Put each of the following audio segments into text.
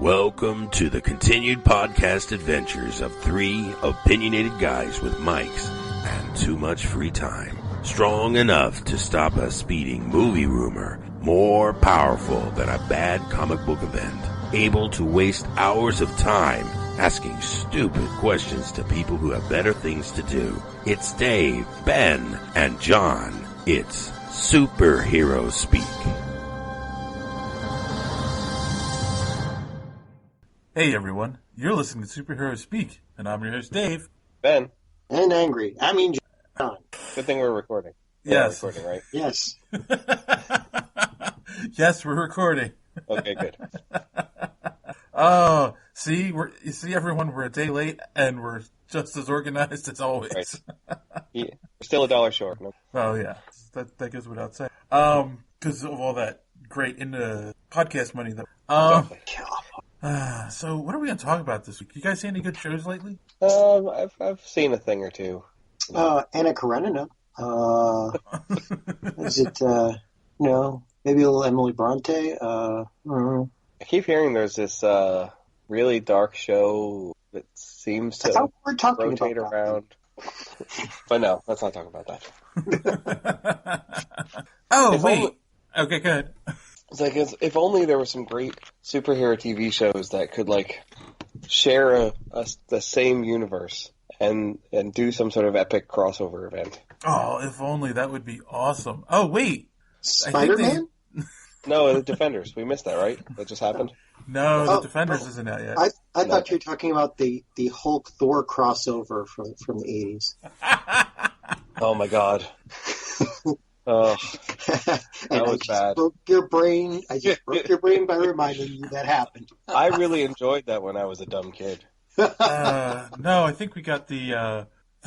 Welcome to the continued podcast adventures of three opinionated guys with mics and too much free time. Strong enough to stop a speeding movie rumor, more powerful than a bad comic book event, able to waste hours of time asking stupid questions to people who have better things to do. It's Dave, Ben, and John. It's Superhero Speak. Hey everyone, you're listening to Superhero Speak, and I'm your host Dave. Ben. And angry. I mean, John. Good thing we're recording. Yes. We're recording, right? Yes. Yes, we're recording. Okay, good. Oh, see, everyone, we're a day late, and we're just as organized as always. Right. Yeah, we're still $1 short. No? Oh yeah, that goes without saying. Because of all that great into podcast money that. So what are we going to talk about this week? You guys see any good shows lately? I've seen a thing or two. Anna Karenina. Is it, maybe a little Emily Bronte? I keep hearing there's this really dark show that seems to rotate around. But no, let's not talk about that. Okay, go ahead. It's like, if only there were some great superhero TV shows that could, like, share the same universe and do some sort of epic crossover event. Oh, if only. That would be awesome. Oh, wait. Spider-Man? No, the Defenders. We missed that, right? That just happened? No, the Defenders isn't out yet. I thought you were talking about the Hulk-Thor crossover from the 80s. Oh, my God. Oh, that was bad. I just broke your brain by reminding you that happened. I really enjoyed that when I was a dumb kid. No, I think we got the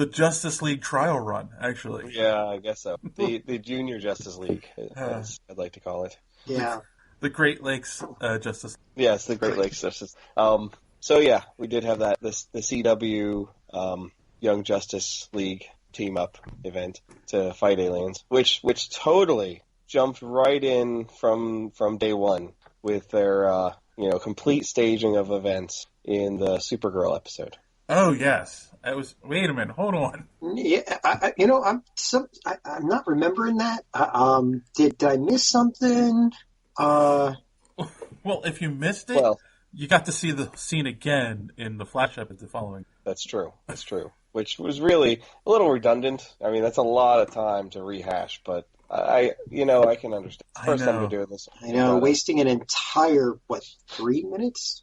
Justice League trial run, actually. Yeah, I guess so. The Junior Justice League, as I'd like to call it. Yeah. The Great Lakes Justice League. Yes, the Great Lakes Justice. So yeah, we did have that. The CW Young Justice League team-up event to fight aliens, which totally jumped right in from day one with their complete staging of events in the Supergirl episode. Oh yes, it was. Wait a minute, hold on. Yeah, I'm not remembering that. Did I miss something? Well, if you missed it, you got to see the scene again in the Flash episode following. That's true. Which was really a little redundant. I mean, that's a lot of time to rehash, but I can understand. First time to do this. I know, wasting an entire, 3 minutes?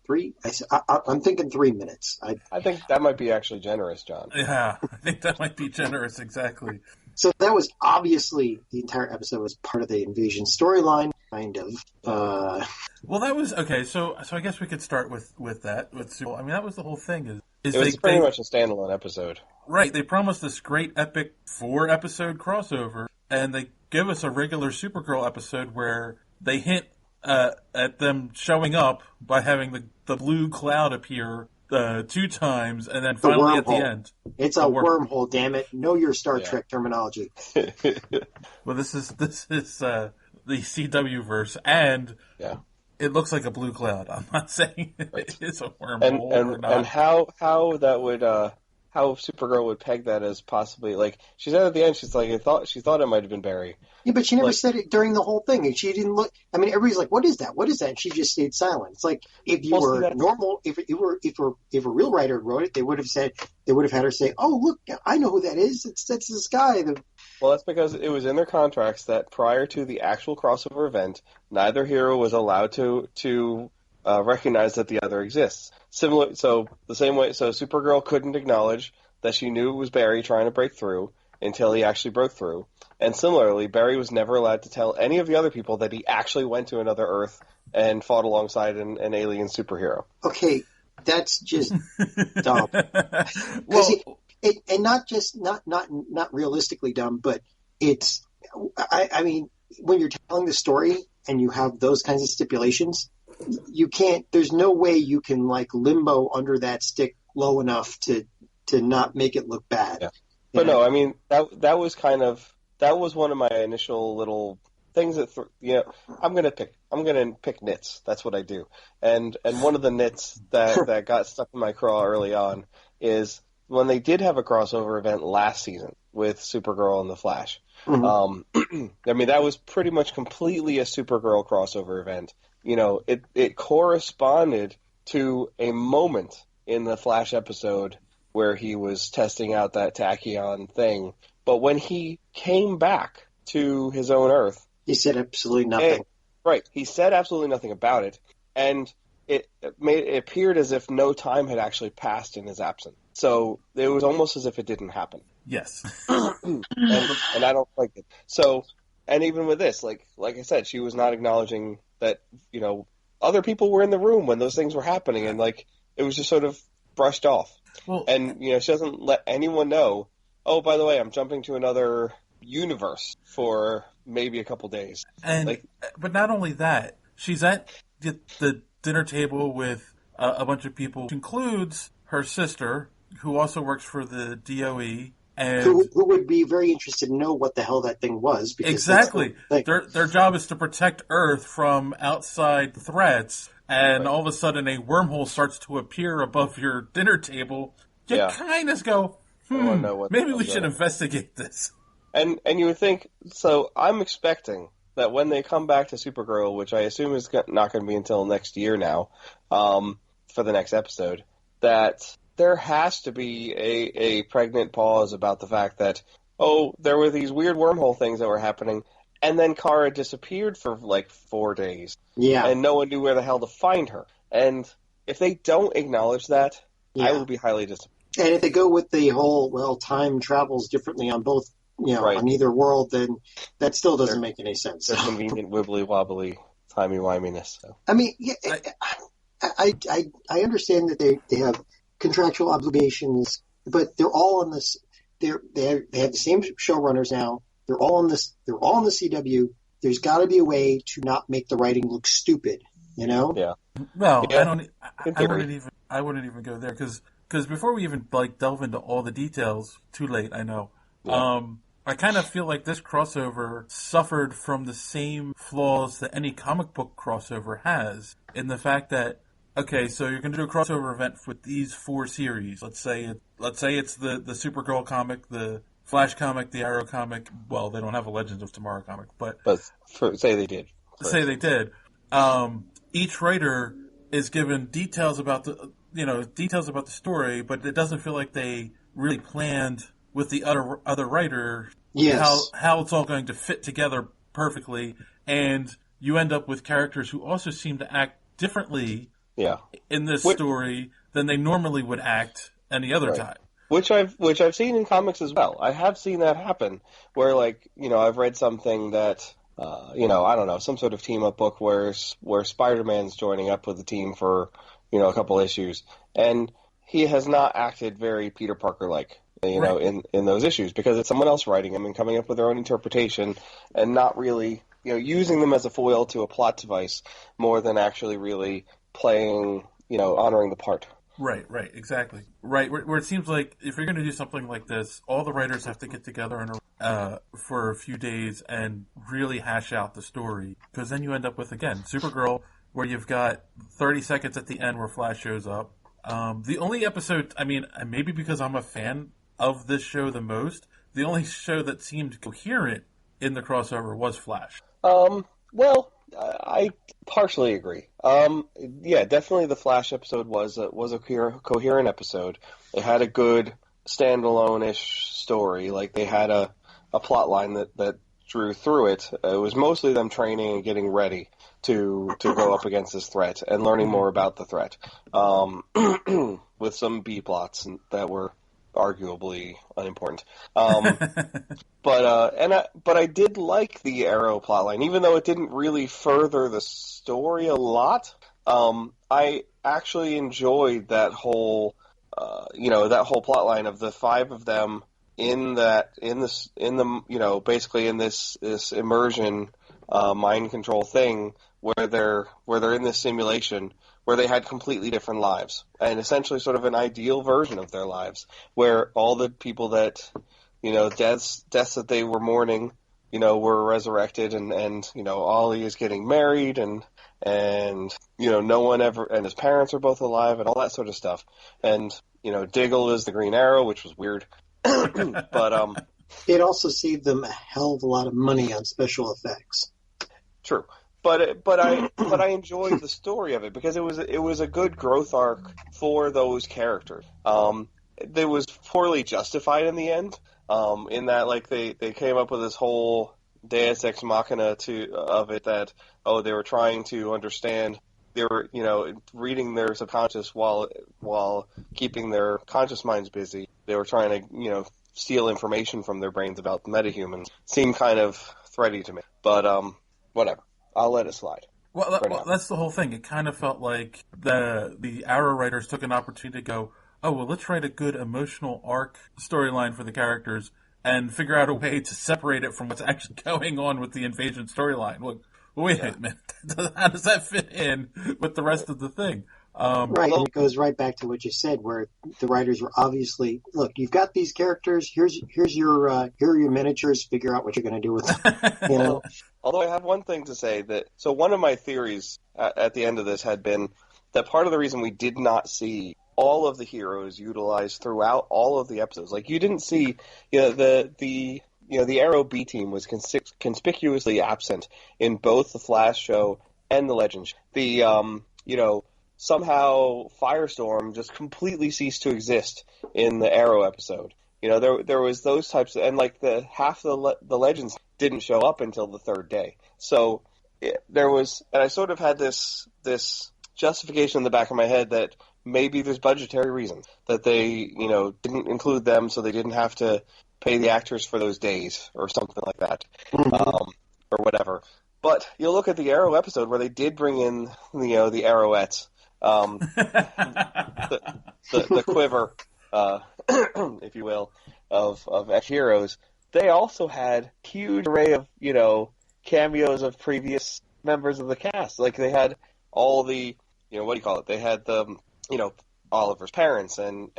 I'm thinking 3 minutes. I think that might be actually generous, John. Yeah, I think that might be generous, exactly. So that was obviously, the entire episode was part of the Invasion storyline, kind of. Well, that was, okay, so I guess we could start with that. I mean, that was the whole thing. It was pretty much a standalone episode. Right, they promised this great epic 4-episode crossover, and they give us a regular Supergirl episode where they hint at them showing up by having the blue cloud appear 2 times, and then finally at the end. It's a wormhole, damn it. Know your Star Trek terminology. Well, this is the CW verse, and it looks like a blue cloud. I'm not saying it is a wormhole or not. And how that would how Supergirl would peg that as possibly, like, she said at the end, she's like, she thought it might have been Barry. Yeah, but she never said it during the whole thing, and she didn't look. I mean, everybody's like, "What is that? What is that?" And she just stayed silent. It's like if you were normal, if a real writer wrote it, they would have had her say, "Oh, look, I know who that is. That's this guy." Well, that's because it was in their contracts that prior to the actual crossover event, neither hero was allowed to recognize that the other exists. So Supergirl couldn't acknowledge that she knew it was Barry trying to break through until he actually broke through. And similarly, Barry was never allowed to tell any of the other people that he actually went to another Earth and fought alongside an alien superhero. Okay, that's just dumb. And not realistically dumb, but it's. I mean, when you're telling the story and you have those kinds of stipulations, you can't. There's no way you can limbo under that stick low enough to not make it look bad. Yeah. But no, I mean that was one of my initial little things that I'm gonna pick nits. That's what I do. And one of the nits that got stuck in my craw early on is when they did have a crossover event last season with Supergirl and the Flash. Mm-hmm. I mean, that was pretty much completely a Supergirl crossover event. It corresponded to a moment in the Flash episode where he was testing out that tachyon thing. But when he came back to his own Earth, he said absolutely nothing. Right. He said absolutely nothing about it. And it appeared as if no time had actually passed in his absence. So it was almost as if it didn't happen. Yes. and I don't like it. So, and even with this, like I said, she was not acknowledging that, other people were in the room when those things were happening, and it was just sort of brushed off. Well, and she doesn't let anyone know, oh, by the way, I'm jumping to another universe for maybe a couple days. And but not only that, she's at the dinner table with a bunch of people, which includes her sister, who also works for the DOE. And who would be very interested to know what the hell that thing was. Because exactly. Their job is to protect Earth from outside threats, and all of a sudden a wormhole starts to appear above your dinner table. You kind of go, maybe we should investigate this. And you would think, so I'm expecting that when they come back to Supergirl, which I assume is not going to be until next year now, for the next episode, that there has to be a pregnant pause about the fact that, there were these weird wormhole things that were happening, and then Kara disappeared for 4 days. Yeah. And no one knew where the hell to find her. And if they don't acknowledge that, I would be highly disappointed. And if they go with the whole, time travels differently on both, on either world, then that still doesn't make any sense. There's convenient wibbly-wobbly timey-wiminess. So. I mean, I understand that they have contractual obligations, but they're all on this. They have the same showrunners now. They're all on this. They're all on the CW. There's got to be a way to not make the writing look stupid. Yeah. Well, I wouldn't even go there because before we even delve into all the details, too late. I know. Yeah. I kind of feel like this crossover suffered from the same flaws that any comic book crossover has, in the fact that, okay, so you're going to do a crossover event with these 4 series. Let's say it's the Supergirl comic, the Flash comic, the Arrow comic. Well, they don't have a Legends of Tomorrow comic, but say they did. Say they did. Each writer is given details about the story, but it doesn't feel like they really planned with the other writer how it's all going to fit together perfectly, and you end up with characters who also seem to act differently in this story than they normally would act any other time. Which I've seen in comics as well. I have seen that happen where I've read something that I don't know, some sort of team up book where Spider-Man's joining up with the team for a couple issues, and he has not acted very Peter Parker like. In those issues, because it's someone else writing them and coming up with their own interpretation and not really, using them as a foil to a plot device more than actually really playing, honoring the part. Right, exactly. Right, where it seems like if you're going to do something like this, all the writers have to get together for a few days and really hash out the story, because then you end up with, again, Supergirl, where you've got 30 seconds at the end where Flash shows up. The only episode, maybe because I'm a fan of this show the most, the only show that seemed coherent in the crossover was Flash. Well, I partially agree. Definitely the Flash episode was a coherent episode. It had a good standalone-ish story. Like, they had a plot line that drew through it. It was mostly them training and getting ready to go up against this threat and learning more about the threat. With some B plots that were arguably unimportant. But I did like the Arrow plotline, even though it didn't really further the story a lot. I actually enjoyed that whole plotline of the 5 of them basically in this immersion mind control thing where they're in this simulation where they had completely different lives, and essentially sort of an ideal version of their lives, where all the people that, deaths that they were mourning were resurrected, and Ollie is getting married, and no one ever, and his parents are both alive, and all that sort of stuff. And Diggle is the Green Arrow, which was weird, but it also saved them a hell of a lot of money on special effects. True. But I enjoyed the story of it because it was a good growth arc for those characters. It was poorly justified in the end. In that, like, they came up with this whole Deus Ex Machina of it, that they were trying to understand, they were reading their subconscious while keeping their conscious minds busy. They were trying to steal information from their brains about metahumans. Seemed kind of thready to me, but whatever. I'll let it slide. Well, that's the whole thing. It kind of felt like the Arrow writers took an opportunity to go, oh, well, let's write a good emotional arc storyline for the characters and figure out a way to separate it from what's actually going on with the invasion storyline. Look, wait a minute. How does that fit in with the rest of the thing? Right, and it goes right back to what you said, where the writers were obviously, look, you've got these characters. Here are your miniatures. Figure out what you're going to do with them. Although I have one thing to say so one of my theories at the end of this had been that part of the reason we did not see all of the heroes utilized throughout all of the episodes, like you didn't see, the Arrow B team was conspicuously absent in both the Flash show and the Legends show. Somehow Firestorm just completely ceased to exist in the Arrow episode. There was those types of, and like half the Legends didn't show up until the third day. So there was, and I sort of had this justification in the back of my head that maybe there's budgetary reasons that they, didn't include them, so they didn't have to pay the actors for those days or something like that, or whatever. But you'll look at the Arrow episode where they did bring in, the Arrowettes. The quiver, if you will, of heroes. They also had huge array of cameos of previous members of the cast. Like they had all the what do you call it? They had the Oliver's parents and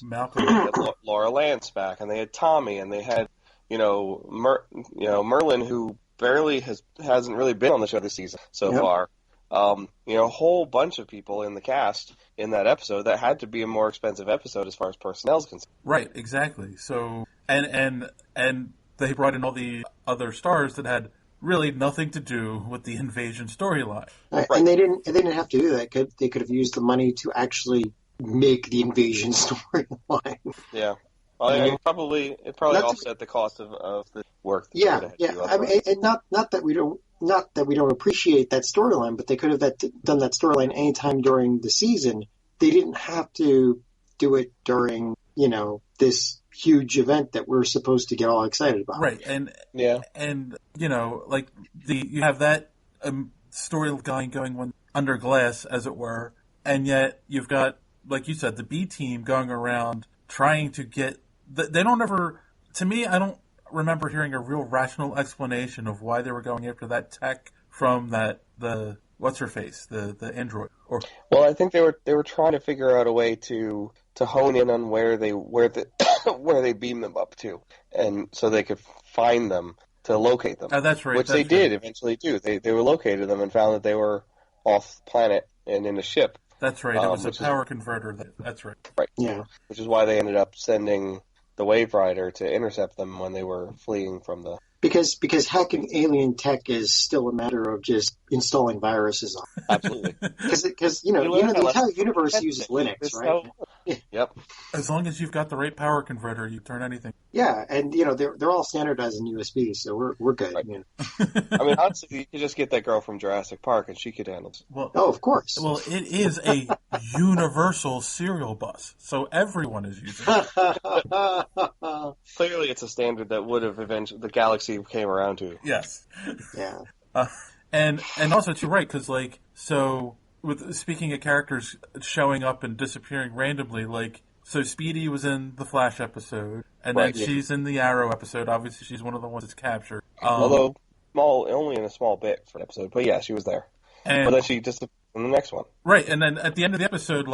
Malcolm, they had Laura Lance back, and they had Tommy, and they had Merlin, who barely hasn't really been on the show this season so far. A whole bunch of people in the cast in that episode. That had to be a more expensive episode as far as personnel is concerned. Right, exactly. So, and they brought in all the other stars that had really nothing to do with the invasion storyline. Right. And they didn't have to do that. They could have used the money to actually make the invasion storyline. Yeah. Well, it probably offset the cost of the work. I mean, and not that we don't appreciate that storyline, but they could have done that storyline anytime during the season. They didn't have to do it during this huge event that we're supposed to get all excited about. Right, and like you have that storyline going under glass, as it were, and yet you've got, like you said, the B team going around trying to get. They don't ever. To me, I don't remember hearing a real rational explanation of why they were going after that tech from the what's her face, the android. Well, I think they were trying to figure out a way to hone in on where they beam them up to, and so they could find them to locate them. That's right. Which they did eventually do. They were located them and found that they were off planet and in a ship. That's right. It was a power converter. That's right. Right. Yeah. Which is why they ended up sending the Wave Rider to intercept them when they were fleeing from the... Because hacking alien tech is still a matter of just installing viruses on. Absolutely. Because the entire universe uses Linux, right? Yep. As long as you've got the right power converter, you turn anything. Yeah, and they're all standardized in USB, so we're good. Right. I mean, honestly, you could just get that girl from Jurassic Park, and she could handle it. Well, of course. Well, it is a universal serial bus, so everyone is using it. Clearly, it's a standard that would have eventually the galaxy came around to. Yes. Yeah. And also, too, right, because speaking of characters showing up and disappearing randomly, so Speedy was in the Flash episode, and then she's in the Arrow episode. Obviously, she's one of the ones that's captured. Although only in a small bit for an episode, but yeah, she was there. But then she disappeared in the next one. Right, and then at the end of the episode,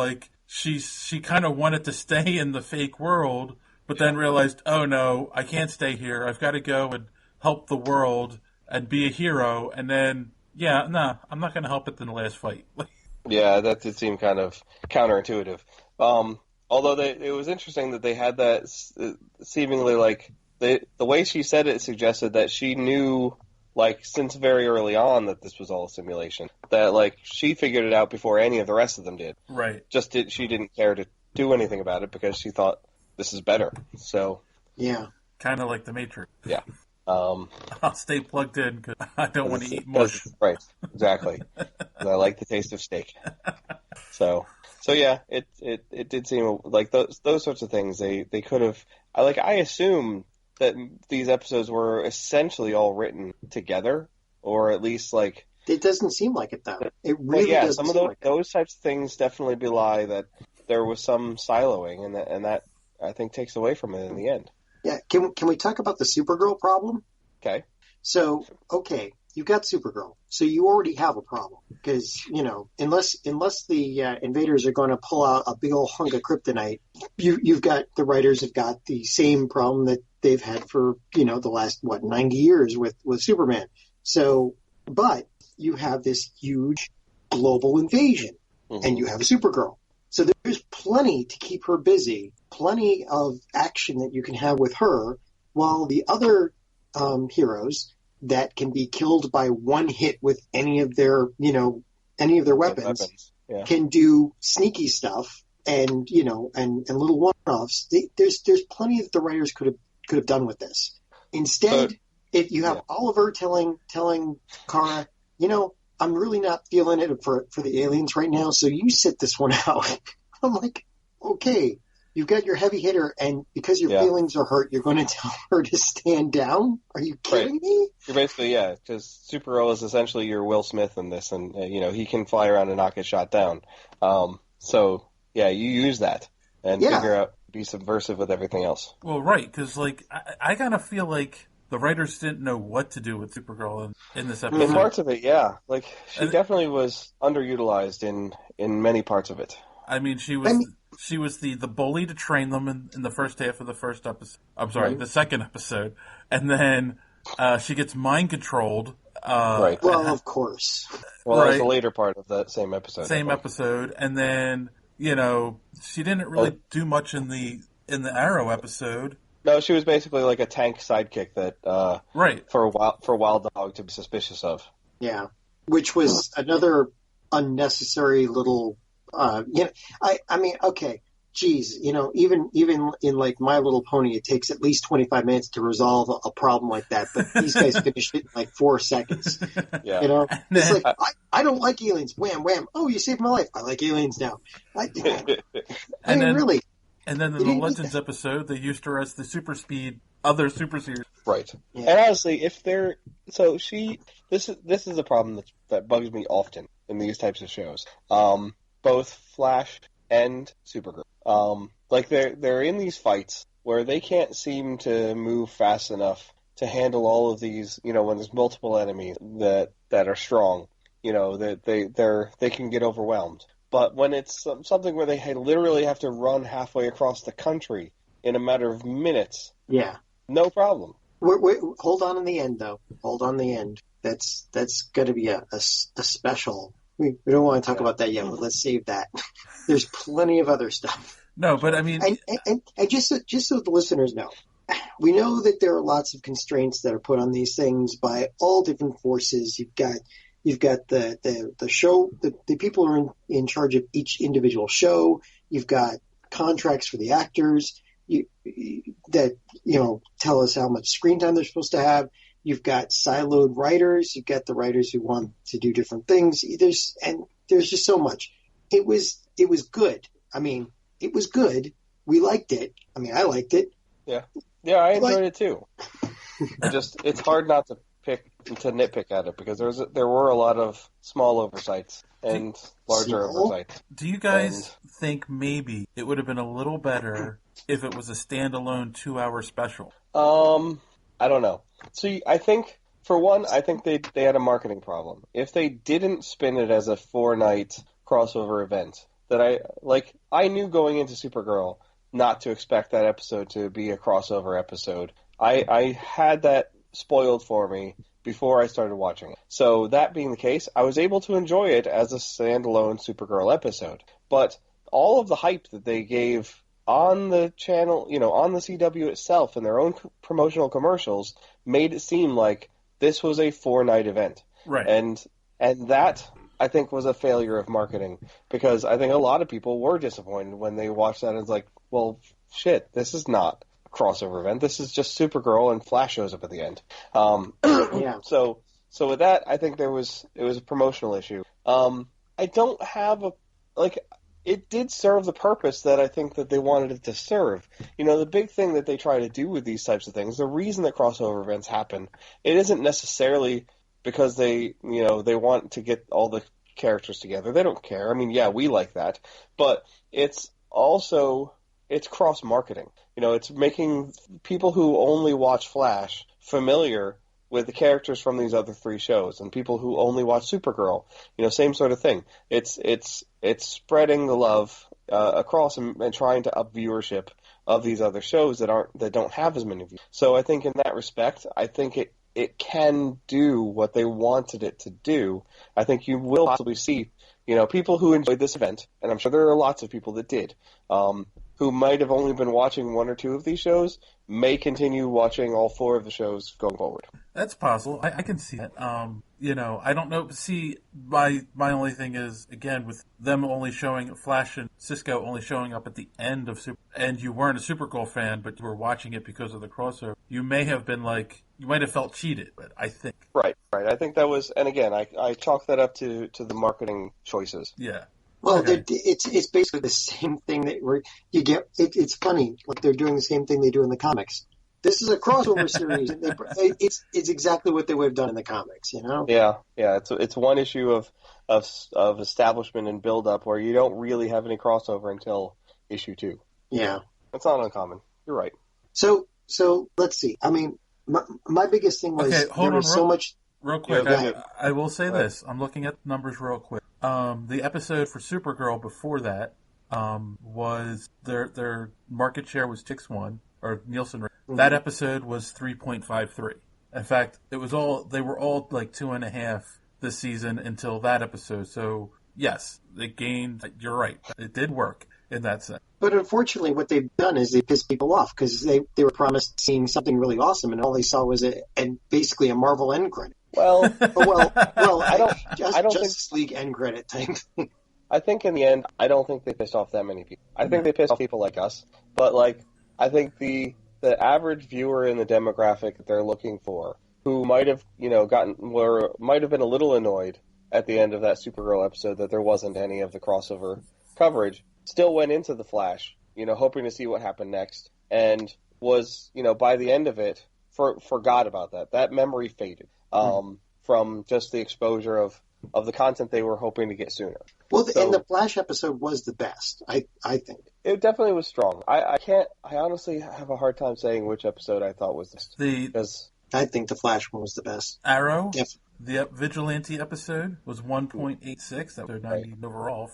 she kind of wanted to stay in the fake world, but then realized, oh no, I can't stay here. I've got to go and help the world and be a hero, and then, I'm not going to help it in the last fight. Yeah, that did seem kind of counterintuitive. Although it was interesting that they had that seemingly like the way she said it suggested that she knew like since very early on that this was all a simulation. That like she figured it out before any of the rest of them did. Right. She didn't care to do anything about it because she thought this is better. So yeah, kind of like the Matrix. Yeah. I'll stay plugged in because I don't want to eat mush. Right, exactly. I like the taste of steak. So yeah, it did seem like those sorts of things they could have. I assume that these episodes were essentially all written together, or at least like. It doesn't seem like it though. It really yeah, doesn't. Some of those types of things definitely belie that there was some siloing, and that I think takes away from it in the end. Yeah, can we talk about the Supergirl problem? Okay. So, you've got Supergirl, so you already have a problem because unless the invaders are going to pull out a big old hunk of kryptonite, you've got the writers have got the same problem that they've had for the last 90 years with Superman. So, but you have this huge global invasion, and you have a Supergirl. So there's plenty to keep her busy, plenty of action that you can have with her, while the other heroes that can be killed by one hit with any of their weapons. Yeah. Can do sneaky stuff and little one-offs. There's plenty that the writers could have done with this. Instead, if you have Oliver telling Kara, I'm really not feeling it for the aliens right now, so you sit this one out. I'm like, okay, you've got your heavy hitter, and because your feelings are hurt, you're going to tell her to stand down? Are you kidding me? You're basically, because Supergirl is essentially your Will Smith in this, and, he can fly around and not get shot down. So, you use that and figure out, be subversive with everything else. Well, right, because, I kind of feel like the writers didn't know what to do with Supergirl in this episode. In parts of it, yeah. She definitely was underutilized in many parts of it. I mean, she was the bully to train them in the first half of the first episode. I'm sorry, the second episode. And then she gets mind controlled. Right. Well, of course. Well, that was the later part of that same episode. Same episode. And then, she didn't really do much in the Arrow episode. No, she was basically like a tank sidekick that for Wild Dog to be suspicious of. Yeah, which was another unnecessary little. I mean, okay, geez, even in like My Little Pony, it takes at least 25 minutes to resolve a problem like that, but these guys finished it in like 4 seconds. Yeah, it's like I don't like aliens. Wham, wham. Oh, you saved my life. I like aliens now. Really. And then in the Legends episode, they used her as the other super series. Right. Yeah. And honestly, this is a problem that bugs me often in these types of shows. Both Flash and Supergirl. They're in these fights where they can't seem to move fast enough to handle all of these, when there's multiple enemies that are strong, that they can get overwhelmed. But when it's something where they literally have to run halfway across the country in a matter of minutes, no problem. Wait, hold on in the end, though. Hold on the end. That's going to be a special. We don't want to talk about that yet, but let's save that. There's plenty of other stuff. No, but I mean, and just so the listeners know, we know that there are lots of constraints that are put on these things by all different forces. You've got the show, the people who are in charge of each individual show. You've got contracts for the actors that tell us how much screen time they're supposed to have. You've got siloed writers. You've got the writers who want to do different things. There's just so much. It was good. I mean, it was good. We liked it. I mean, I liked it. Yeah, I enjoyed it too. It's hard not to nitpick at it because there were a lot of small oversights and larger oversights. Do you guys think maybe it would have been a little better if it was a standalone 2-hour special? I don't know. See, I think for one, they had a marketing problem. If they didn't spin it as a 4-night crossover event, that I knew going into Supergirl not to expect that episode to be a crossover episode. I had that spoiled for me before I started watching it. So that being the case, I was able to enjoy it as a standalone Supergirl episode. But all of the hype that they gave on the channel, on the CW itself and their own promotional commercials made it seem like this was a 4-night event. Right. And that, I think, was a failure of marketing, because I think a lot of people were disappointed when they watched that and it's like, well, shit, this is not a crossover event. This is just Supergirl and Flash shows up at the end. Yeah. So with that, I think it was a promotional issue. I don't have it did serve the purpose that I think that they wanted it to serve. The big thing that they try to do with these types of things, the reason that crossover events happen, it isn't necessarily because they want to get all the characters together. They don't care. I mean, yeah, we like that. But it's cross-marketing. It's making people who only watch Flash familiar with the characters from these other 3 shows, and people who only watch Supergirl, same sort of thing. It's spreading the love across and trying to up viewership of these other shows that don't have as many views. So I think in that respect, I think it can do what they wanted it to do. I think you will possibly see, people who enjoyed this event, and I'm sure there are lots of people that did, who might have only been watching 1 or 2 of these shows, may continue watching all 4 of the shows going forward. That's possible. I can see that. I don't know. See, my only thing is, again, with them only showing Flash and Cisco only showing up at the end of and you weren't a Supergirl fan, but you were watching it because of the crossover, you may have been you might have felt cheated, but I think. Right. I think that was, and again, I chalk that up to the marketing choices. Yeah. Well, okay. it's basically the same thing you get. It's funny, like they're doing the same thing they do in the comics. This is a crossover series. And it's exactly what they would have done in the comics, Yeah. It's one issue of establishment and build up where you don't really have any crossover until issue 2. Yeah, it's not uncommon. You're right. So let's see. I mean, my biggest thing was hold on, so much. Real quick, Yeah, I will say this. I'm looking at the numbers real quick. The episode for Supergirl before that was their market share was 6.1 or Nielsen. Mm-hmm. That episode was 3.53. In fact, they were all like 2.5 this season until that episode. So yes, they gained. You're right. It did work in that sense. But unfortunately, what they've done is they pissed people off because they were promised seeing something really awesome, and all they saw was basically a Marvel end credit. Well, I don't Justice League end credit type thing. I think in the end, I don't think they pissed off that many people. I think they pissed off people like us, but I think the average viewer in the demographic that they're looking for, who might have might have been a little annoyed at the end of that Supergirl episode that there wasn't any of the crossover coverage, still went into the Flash, hoping to see what happened next, and was, by the end of it, forgot about that. That memory faded from just the exposure of the content they were hoping to get sooner. Well, and the Flash episode was the best, I think. It definitely was strong. I honestly have a hard time saying which episode I thought was the best. Because I think the Flash one was the best. Arrow, yep. The Vigilante episode was 1.86. That was 90 overall.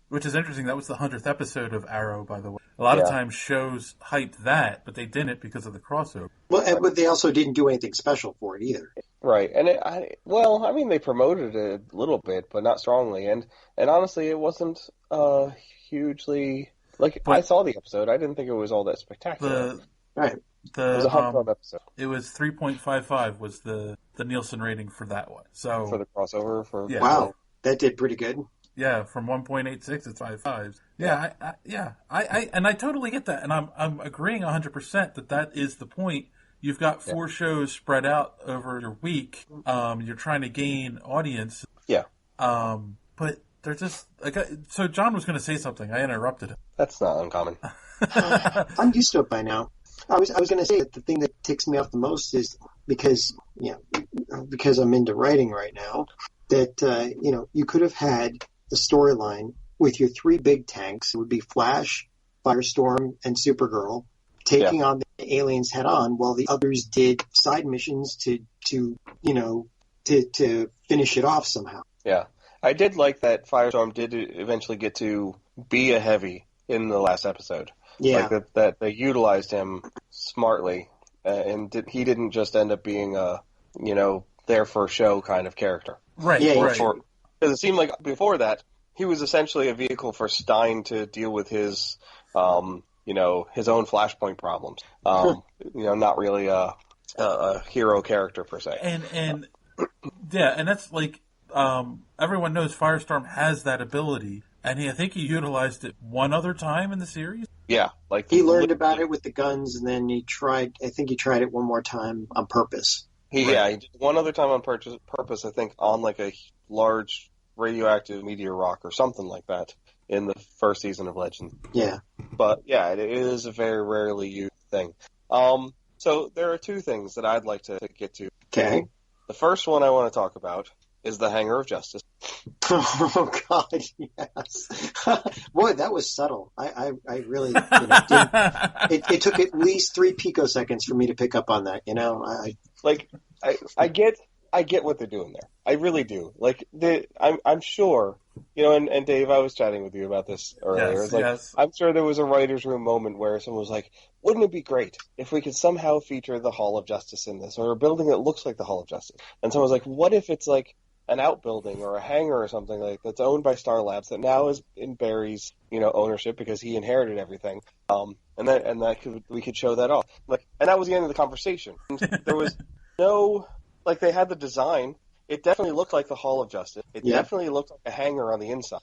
Which is interesting. That was the 100th episode of Arrow, by the way. A lot of times shows hyped that, but they didn't because of the crossover. Well, but they also didn't do anything special for it either. Right, and they promoted it a little bit, but not strongly. And honestly, it wasn't hugely I saw the episode. I didn't think it was all that spectacular. Right. It was a Hunt Club episode. It was 3.55 was the Nielsen rating for that one. So for the crossover, wow, that did pretty good. Yeah, from 1.86 to 5.5. Yeah, I totally get that, and I'm agreeing 100% that is the point. You've got 4 shows spread out over your week. You're trying to gain audience. Yeah. But they're just so John was going to say something. I interrupted him. That's not uncommon. I'm used to it by now. I was going to say that the thing that ticks me off the most is because I'm into writing right now. That you could have had the storyline with your 3 big tanks. It would be Flash, Firestorm, and Supergirl taking on the aliens head on, while the others did side missions to finish it off somehow. Yeah, I did like that Firestorm did eventually get to be a heavy in the last episode. Yeah, that they utilized him smartly he didn't just end up being a, there for show kind of character. Right, Yeah, right. Because it seemed like before that, he was essentially a vehicle for Stein to deal with his, his own Flashpoint problems. Not really a hero character per se. And yeah, and that's like everyone knows Firestorm has that ability, and I think he utilized it one other time in the series. Yeah, like he learned about it with the guns, and then he tried it one more time on purpose. He did one other time on purpose, I think, on like a large radioactive meteor rock or something like that in the first season of Legend. Yeah. But yeah, it is a very rarely used thing. So there are two things that I'd like to get to. Okay. The first one I want to talk about is the Hangar of Justice. Oh God, yes. Boy, that was subtle. I really didn't. It took at least 3 picoseconds for me to pick up on that. I get what they're doing there. I really do. Like I'm sure, and Dave, I was chatting with you about this earlier. Yes. I'm sure there was a writer's room moment where someone was like, wouldn't it be great if we could somehow feature the Hall of Justice in this, or a building that looks like the Hall of Justice? And someone's like, what if it's like an outbuilding or a hangar or something like that's owned by Star Labs that now is in Barry's, ownership because he inherited everything. We could show that off. And that was the end of the conversation. There was no, they had the design. It definitely looked like the Hall of Justice. It definitely looked like a hangar on the inside.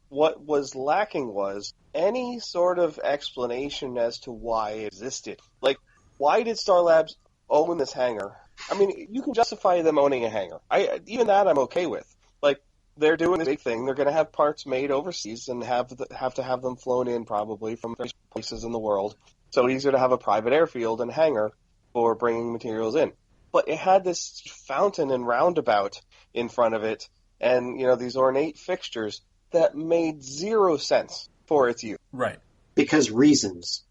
What was lacking was any sort of explanation as to why it existed. Like, why did Star Labs own this hangar? I mean, you can justify them owning a hangar. Even that I'm okay with. Like, they're doing this big thing. They're going to have parts made overseas and have to have them flown in probably from various places in the world. So it's easier to have a private airfield and hangar for bringing materials in. But it had this fountain and roundabout in front of it and, these ornate fixtures that made zero sense for its use. Right. Because reasons.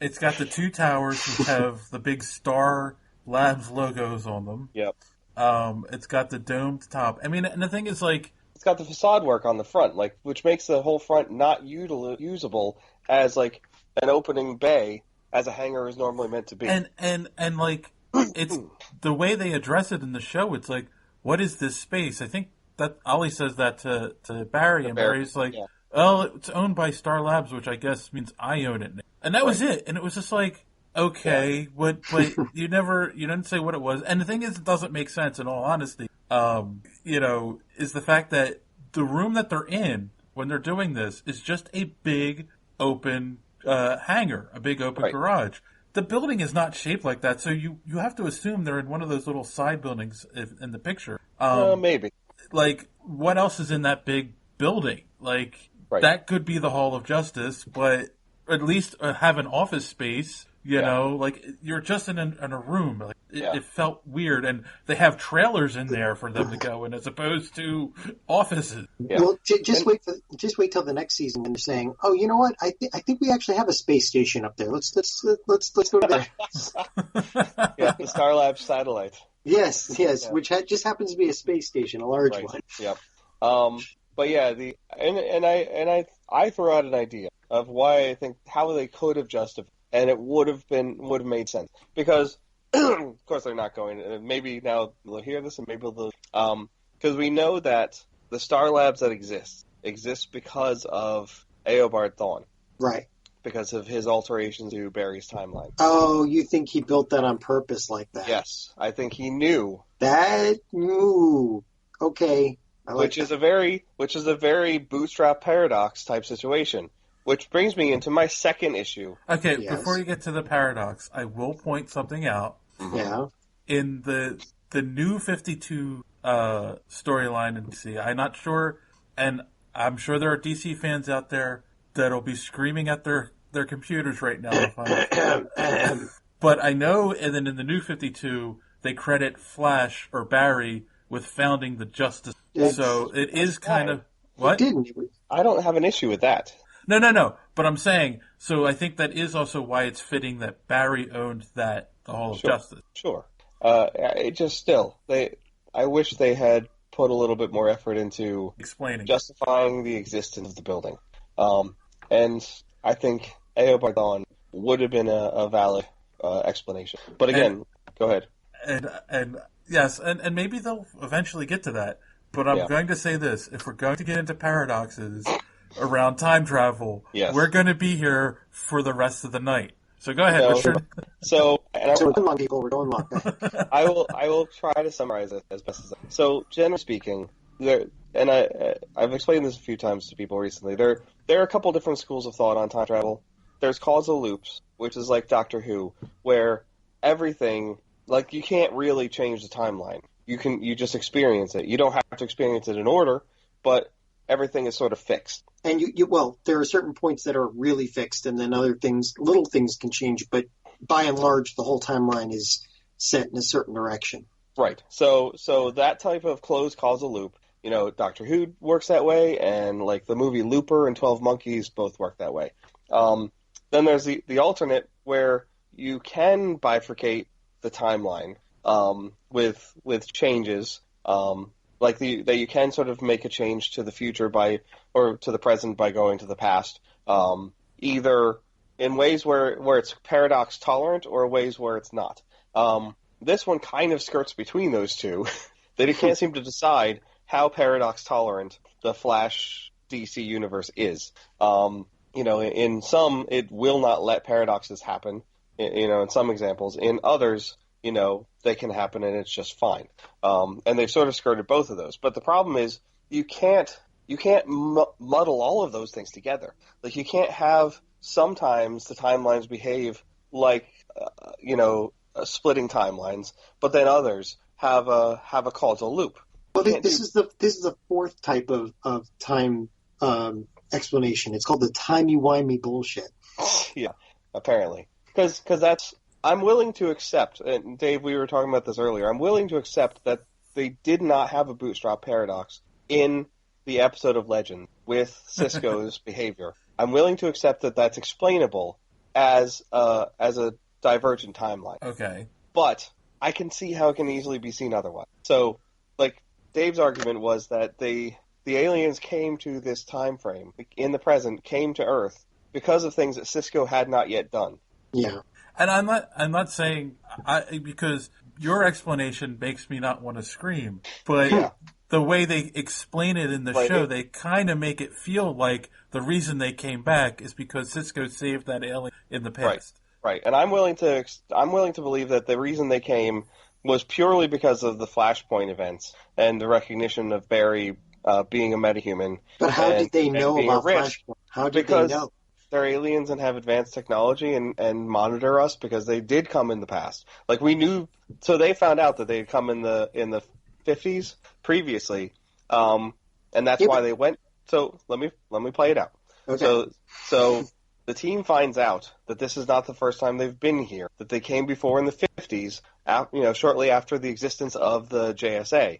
It's got the 2 towers which have the big Star Labs logos on them. Yep. It's got the domed top. I mean, and the thing is, it's got the facade work on the front, which makes the whole front not usable as, an opening bay as a hangar is normally meant to be. And it's the way they address it in the show. It's like, what is this space? I think that Ollie says that to Barry, and Barry's like, "Oh, it's owned by Star Labs, which I guess means I own it." And that was it. And it was just like, okay, but you didn't say what it was. And the thing is, it doesn't make sense. In all honesty, is the fact that the room that they're in when they're doing this is just a big open hangar, a big open garage. The building is not shaped like that, so you have to assume they're in one of those little side buildings in the picture. Maybe. What else is in that big building? That could be the Hall of Justice, but at least have an office space. You're just in a room. It felt weird, and they have trailers in there for them to go in, as opposed to offices. Yeah. Well, just wait till the next season when they're saying, "Oh, you know what? I think we actually have a space station up there. Let's go there." Yeah, the Star Labs satellite. Yes, which just happens to be a space station, a large one. Yep. But yeah, I throw out an idea of why I think how they could have justified. And it would have made sense because, of course, they're not going. Maybe now they'll hear this, and maybe they'll. Because we know that the Star Labs that exist because of Eobard Thawne, right? Because of his alterations to Barry's timeline. Oh, you think he built that on purpose like that? Yes, I think he knew that. Ooh, okay. Which is a very bootstrap paradox type situation. Which brings me into my second issue. Okay, before you get to the paradox, I will point something out. Yeah. In the new 52 storyline in DC, I'm not sure, and I'm sure there are DC fans out there that'll be screaming at their computers right now. But I know, and then in the new 52, they credit Flash or Barry with founding the Justice. So it is kind of... What? Didn't I don't have an issue with that. No. But I'm saying, so I think that is also why it's fitting that Barry owned the Hall of Justice. Sure. It just still, I wish they had put a little bit more effort into explaining, justifying the existence of the building. And I think Eobard Thawne would have been a valid explanation. But again, go ahead. And yes, and maybe they'll eventually get to that. But I'm going to say this: if we're going to get into paradoxes around time travel, we're going to be here for the rest of the night. So go ahead, Richard. So we're going long, people. We're going long. I will try to summarize it as best as I can. So generally speaking, I've explained this a few times to people recently. There are a couple different schools of thought on time travel. There's causal loops, which is like Doctor Who, where everything, like, you can't really change the timeline. You just experience it. You don't have to experience it in order, but everything is sort of fixed. And there are certain points that are really fixed, and then other things, little things can change, but by and large, the whole timeline is set in a certain direction. Right. So that type of closed causal loop, Doctor Who works that way, and like the movie Looper and 12 Monkeys both work that way. Then there's the alternate where you can bifurcate the timeline with changes, like that you can sort of make a change to the future or to the present by going to the past, either in ways where it's paradox tolerant or ways where it's not. This one kind of skirts between those two. They can't seem to decide how paradox tolerant the Flash DC universe is. In some, it will not let paradoxes happen, in some examples. In others, they can happen and it's just fine. And they've sort of skirted both of those. But the problem is you can't muddle all of those things together. Like, you can't have sometimes the timelines behave like, splitting timelines, but then others have a causal loop. Well, this is the fourth type of time explanation. It's called the timey-wimey bullshit. Yeah, apparently. Because I'm willing to accept, and Dave, we were talking about this earlier, I'm willing to accept that they did not have a bootstrap paradox in the episode of Legend with Cisco's behavior. I'm willing to accept that that's explainable as a divergent timeline. Okay. But I can see how it can easily be seen otherwise. So, like, Dave's argument was that the aliens came to this time frame, in the present, came to Earth, because of things that Cisco had not yet done. Yeah. And I'm not saying, because your explanation makes me not want to scream, but the way they explain it in the show, they kind of make it feel like the reason they came back is because Cisco saved that alien in the past. Right. And I'm willing to believe that the reason they came was purely because of the Flashpoint events and the recognition of Barry being a metahuman. But how did they know about Flashpoint? How did they know? They're aliens and have advanced technology and monitor us, because they did come in the past. Like, we knew, so they found out that they had come in the 50s previously, and that's why they went. So let me play it out. Okay. So the team finds out that this is not the first time they've been here, that they came before in the 50s, shortly after the existence of the JSA,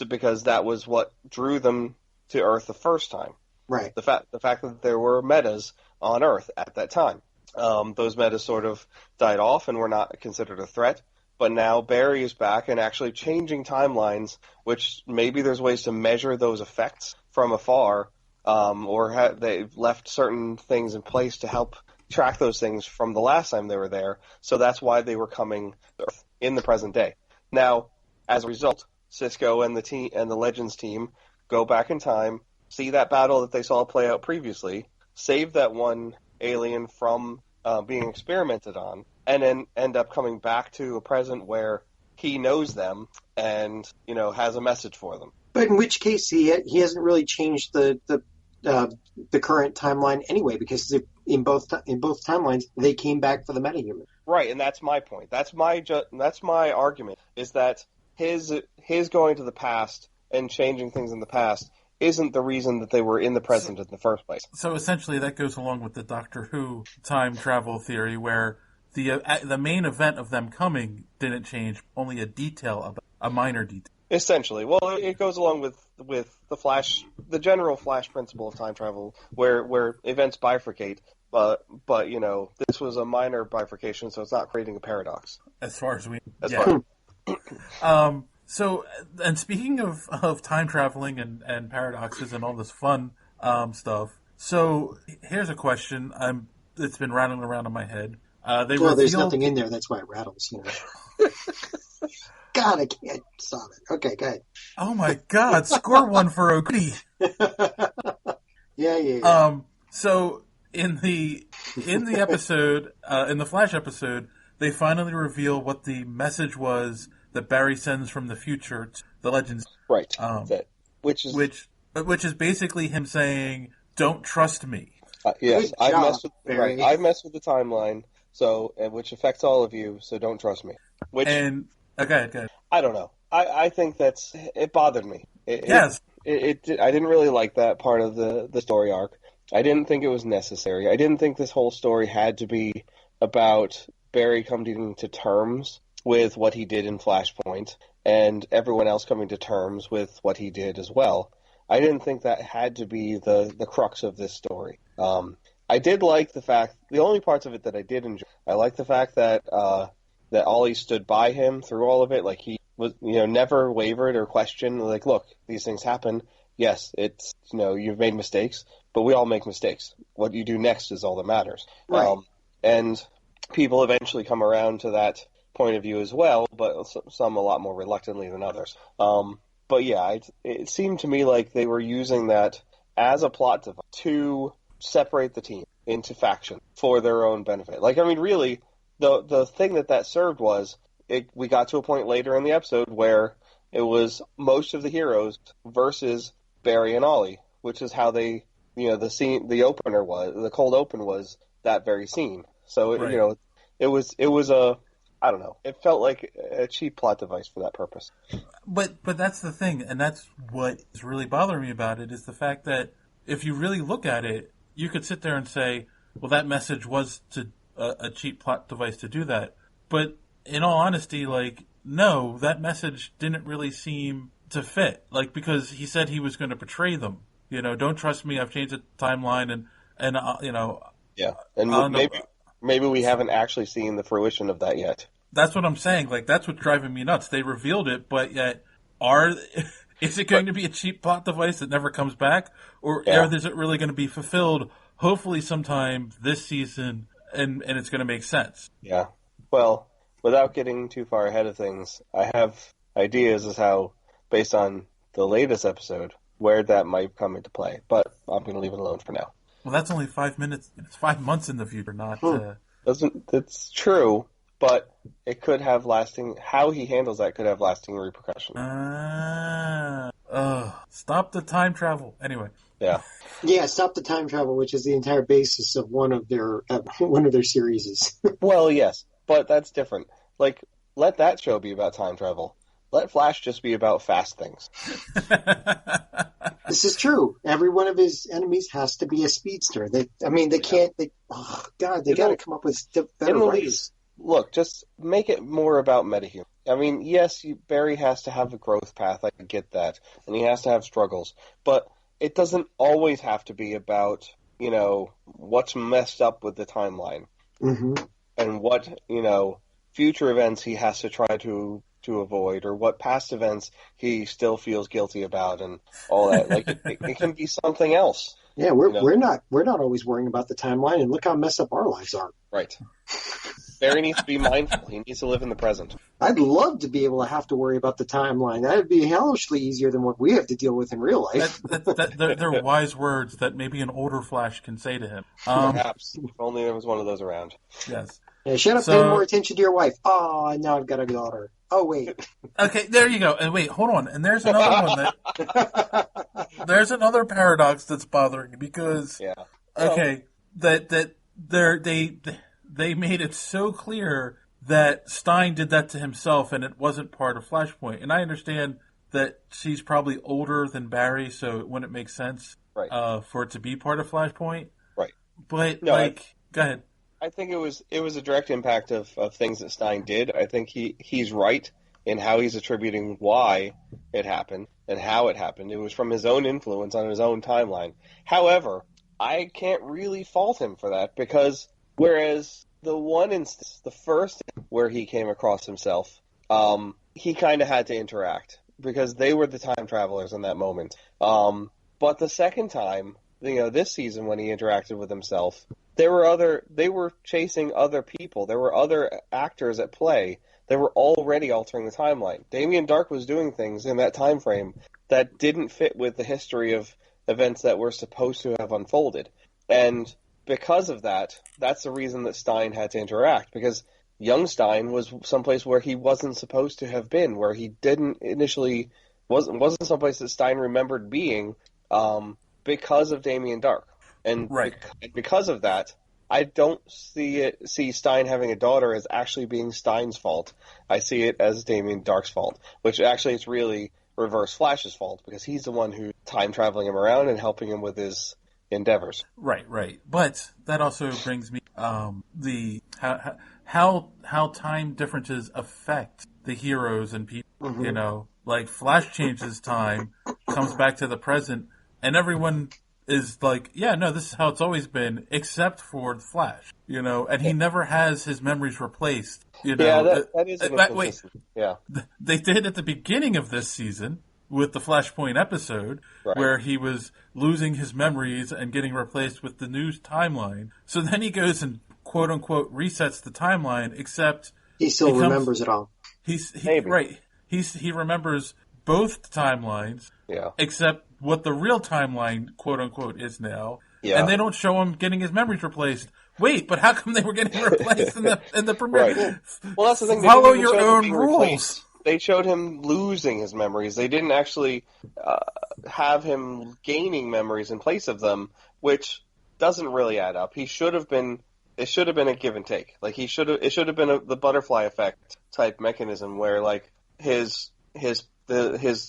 because that was what drew them to Earth the first time. Right. The fact that there were metas on Earth at that time. Those metas sort of died off and were not considered a threat. But now Barry is back and actually changing timelines, which maybe there's ways to measure those effects from afar, or they've left certain things in place to help track those things from the last time they were there. So that's why they were coming to Earth in the present day. Now, as a result, Cisco and the Legends team go back in time, see that battle that they saw play out previously, save that one alien from being experimented on, and then end up coming back to a present where he knows them and has a message for them. But in which case he hasn't really changed the current timeline anyway, because in both timelines they came back for the metahuman. Right, and that's my point. That's my argument, is that his going to the past and changing things in the past isn't the reason that they were in the present in the first place. So essentially that goes along with the Doctor Who time travel theory, where the main event of them coming didn't change, only a minor detail. Essentially. Well, it goes along with the general Flash principle of time travel, where events bifurcate, but this was a minor bifurcation, so it's not creating a paradox. As far as we... So, and speaking of time traveling and paradoxes and all this fun stuff, so here's a question it's been rattling around in my head. They Well, there's revealed nothing in there. That's why it rattles. God, I can't stop it. Okay, go ahead. Oh my God! Score one for O'Grady. Yeah. So in the episode, in the Flash episode, they finally reveal what the message was that Barry sends from the future to the Legends. Right. Which is basically him saying, "Don't trust me." Yes, Good job, Barry. I've messed with the timeline, which affects all of you. So don't trust me. Go ahead. I don't know. I think it bothered me. Yes. I didn't really like that part of the story arc. I didn't think it was necessary. I didn't think this whole story had to be about Barry coming to terms with what he did in Flashpoint and everyone else coming to terms with what he did as well. I didn't think that had to be the crux of this story. I did like the only parts of it that I did enjoy. I like the fact that Ollie stood by him through all of it. Like, he was, never wavered or questioned. Like, look, these things happen. Yes, it's, you've made mistakes, but we all make mistakes. What you do next is all that matters. Right. And people eventually come around to that point of view as well, but some a lot more reluctantly than others. But yeah, it seemed to me like they were using that as a plot device to separate the team into factions for their own benefit. Like, I mean, really, the thing that served was we got to a point later in the episode where it was most of the heroes versus Barry and Ollie, which is how they, the opener was, the cold open was that very scene. So, right. it was a, I don't know. It felt like a cheap plot device for that purpose. But that's the thing, and that's what is really bothering me about it, is the fact that if you really look at it, you could sit there and say, well, that message was a cheap plot device to do that. But in all honesty, like, no, that message didn't really seem to fit. Like, because he said he was going to betray them. Don't trust me. I've changed the timeline, and Yeah, and maybe we haven't actually seen the fruition of that yet. That's what I'm saying. Like, that's what's driving me nuts. They revealed it, but yet, is it going to be a cheap plot device that never comes back, or is it really going to be fulfilled? Hopefully, sometime this season, and it's going to make sense. Yeah. Well, without getting too far ahead of things, I have ideas as how, based on the latest episode, where that might come into play. But I'm going to leave it alone for now. Well, that's only 5 minutes. It's 5 months in the future, not. It's true, but it could have lasting. How he handles that could have lasting repercussions. Stop the time travel. Anyway. Yeah. Yeah, Stop the Time Travel, which is the entire basis of one of their series. Well, yes, but that's different. Like, let that show be about time travel. Let Flash just be about fast things. This is true. Every one of his enemies has to be a speedster. They can't. They got to come up with better ways. Look, just make it more about metahuman. I mean, yes, Barry has to have a growth path. I get that, and he has to have struggles, but it doesn't always have to be about what's messed up with the timeline and what future events he has to try to avoid, or what past events he still feels guilty about, and all that. Like, it can be something else. Yeah, we're not always worrying about the timeline, and look how messed up our lives are. Right. Barry needs to be mindful. He needs to live in the present. I'd love to be able to have to worry about the timeline. That would be hellishly easier than what we have to deal with in real life. They're wise words that maybe an older Flash can say to him. Perhaps. If only there was one of those around. Yes. Yeah, shut up, pay more attention to your wife. Oh, now I've got a daughter. Oh, wait. Okay, there you go. And wait, hold on. And there's another one there's another paradox that's bothering me, because they made it so clear that Stein did that to himself and it wasn't part of Flashpoint. And I understand that she's probably older than Barry, so it wouldn't make sense for it to be part of Flashpoint. Right. But, go ahead. I think it was a direct impact of things that Stein did. I think he's right in how he's attributing why it happened and how it happened. It was from his own influence on his own timeline. However, I can't really fault him for that, because whereas the one instance, the first where he came across himself, he kind of had to interact because they were the time travelers in that moment. But the second time, this season when he interacted with himself, They were chasing other people. There were other actors at play. They were already altering the timeline. Damien Dark was doing things in that time frame that didn't fit with the history of events that were supposed to have unfolded. And because of that, that's the reason that Stein had to interact, because young Stein was someplace where he wasn't supposed to have been, where he didn't initially wasn't someplace that Stein remembered being, because of Damien Dark. And because of that, I don't see Stein having a daughter as actually being Stein's fault. I see it as Damien Dark's fault, which actually it's really Reverse Flash's fault, because he's the one who's time traveling him around and helping him with his endeavors. Right. But that also brings me the how time differences affect the heroes and people. Mm-hmm. You know, like Flash changes time, comes back to the present, and everyone is like, yeah, no, this is how it's always been, except for the Flash, you know, and he never has his memories replaced, you know. Yeah, that is an inconsistent. Yeah. They did at the beginning of this season with the Flashpoint episode, where he was losing his memories and getting replaced with the new timeline. So then he goes and, quote-unquote, resets the timeline, except he still remembers it all. He remembers both timelines, except what the real timeline, quote unquote, is now. Yeah. And they don't show him getting his memories replaced. Wait, but how come they were getting replaced in the premiere? Right. Well, that's the thing. Follow your own rules. They showed him losing his memories. They didn't actually have him gaining memories in place of them, which doesn't really add up. It should have been a give and take. Like it should have been the butterfly effect type mechanism where like his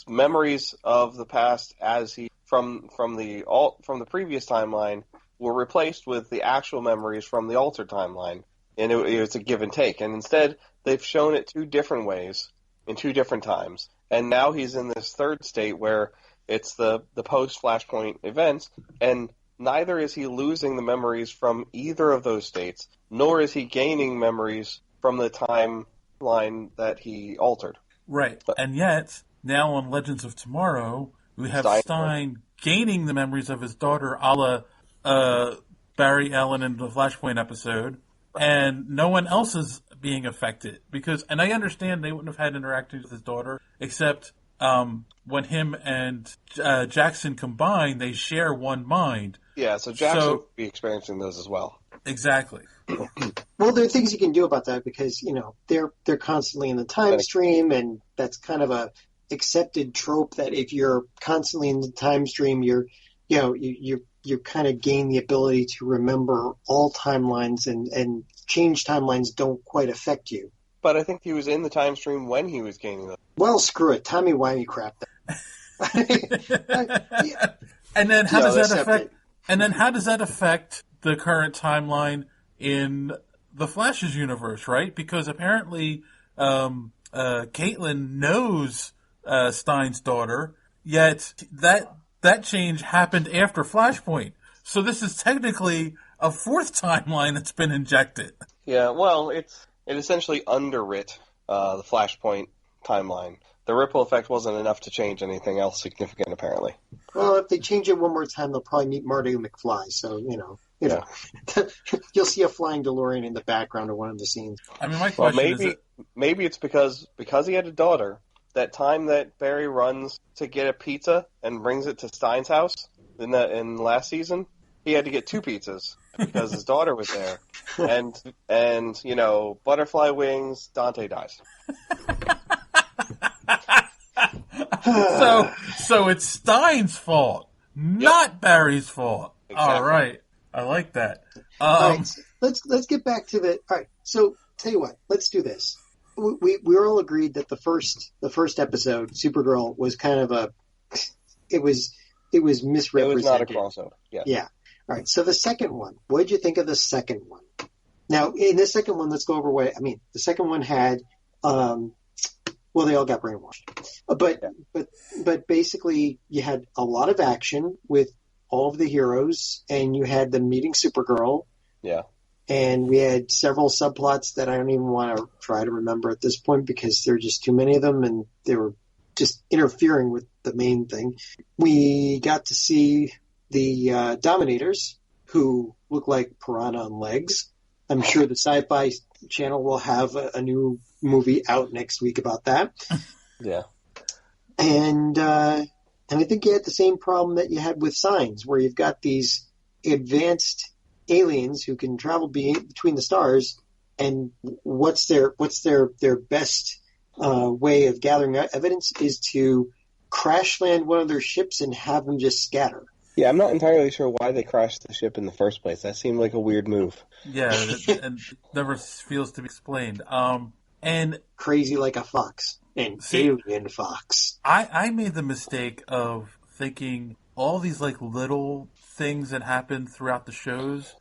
memories of the past as he from the previous timeline were replaced with the actual memories from the altered timeline, and it's a give and take. And instead, they've shown it two different ways in two different times, and now he's in this third state where it's the post Flashpoint events, and neither is he losing the memories from either of those states, nor is he gaining memories from the timeline that he altered. Right, and yet, now on Legends of Tomorrow, we have Stein gaining the memories of his daughter, a la Barry Allen in the Flashpoint episode, and no one else is being affected. And I understand they wouldn't have had interactions with his daughter, except when him and Jackson combine, they share one mind. Yeah, so Jackson would be experiencing those as well. Exactly. Well, there are things you can do about that because, you know, they're constantly in the time stream, and that's kind of a accepted trope that if you're constantly in the time stream, you kind of gain the ability to remember all timelines, and change timelines don't quite affect you. But I think he was in the time stream when he was gaining them. Well, screw it. Timey-wimey crap. And then how does that affect? And then how does that affect the current timeline in the Flash's universe, right? Because apparently Caitlin knows Stein's daughter, yet that change happened after Flashpoint. So this is technically a fourth timeline that's been injected. Yeah, well, it essentially underwrit the Flashpoint timeline. The ripple effect wasn't enough to change anything else significant, apparently. Well, if they change it one more time, they'll probably meet Marty McFly. So, you know, you'll see a flying DeLorean in the background of one of the scenes. I mean, my question is... Maybe it's because he had a daughter, that time that Barry runs to get a pizza and brings it to Stein's house in last season, he had to get 2 pizzas because his daughter was there. And you know, butterfly wings, Dante dies. So it's Stein's fault, not Barry's fault. Exactly. All right, I like that. All right, so let's get back to the. All right, so tell you what, let's do this. We all agreed that the first episode, Supergirl, was kind of it was misrepresented. It was not a crossover. Yes. Yeah. All right. So the second one, what did you think of the second one? Now, in the second one, let's go over what I mean. The second one had, well, they all got brainwashed, but basically, you had a lot of action with all of the heroes, and you had them meeting Supergirl. Yeah. And we had several subplots that I don't even want to try to remember at this point because there are just too many of them, and they were just interfering with the main thing. We got to see the Dominators, who look like piranha on legs. I'm sure the Sci-Fi Channel will have a new movie out next week about that. Yeah. And I think you had the same problem that you had with Signs, where you've got these advanced aliens who can travel between the stars, and what's their best way of gathering evidence is to crash land one of their ships and have them just scatter. Yeah, I'm not entirely sure why they crashed the ship in the first place. That seemed like a weird move. Yeah, and it never feels to be explained. And crazy like a fox, an alien fox. I made the mistake of thinking all these like little things that happened throughout the shows.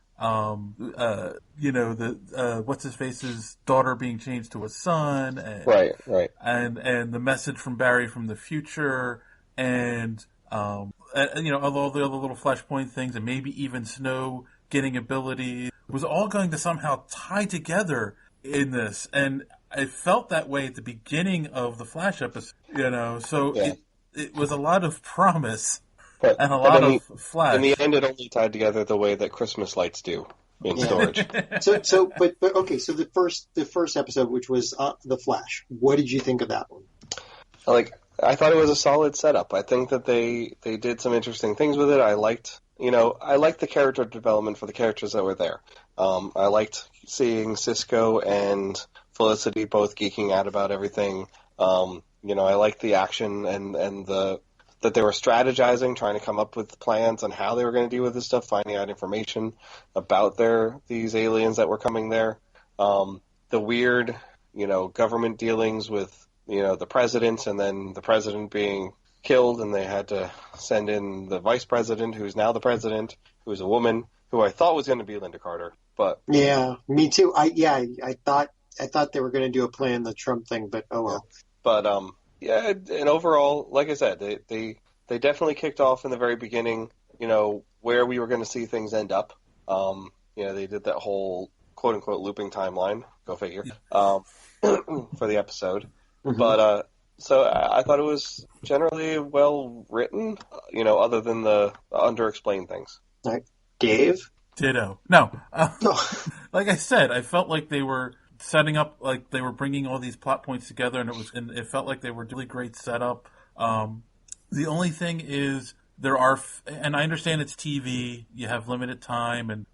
What's his face's daughter being changed to a son, and, right, and the message from Barry from the future, and all the other little Flashpoint things, and maybe even Snow getting ability was all going to somehow tie together in this, and I felt that way at the beginning of the Flash episode. So yeah. it was a lot of promise. But and a lot of Flash. In the end, it only tied together the way that Christmas lights do in storage. But okay. So the first episode, which was the Flash, what did you think of that one? I thought it was a solid setup. I think that they did some interesting things with it. I liked the character development for the characters that were there. I liked seeing Cisco and Felicity both geeking out about everything. I liked the action and that they were strategizing, trying to come up with plans on how they were going to deal with this stuff, finding out information about these aliens that were coming there. The weird, government dealings with, the president, and then the president being killed, and they had to send in the vice president, who's now the president, who's a woman, who I thought was going to be Linda Carter. But yeah, me too. I thought they were going to do a play on the Trump thing, but oh well. But yeah, and overall, like I said, they definitely kicked off in the very beginning, where we were going to see things end up. They did that whole quote-unquote looping timeline, go figure, for the episode. Mm-hmm. But so I thought it was generally well written, other than the under-explained things. All right. Dave? Ditto. No. Like I said, I felt like they were setting up, like they were bringing all these plot points together, and it felt like they were really great setup. The only thing is and I understand it's TV, you have limited time, and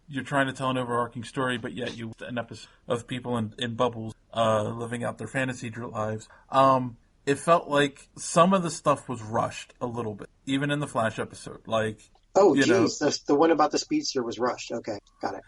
you're trying to tell an overarching story, but yet you an episode of people in bubbles living out their fantasy lives. It felt like some of the stuff was rushed a little bit, even in the Flash episode. Like, oh, geez, the one about the speedster was rushed. Okay, got it.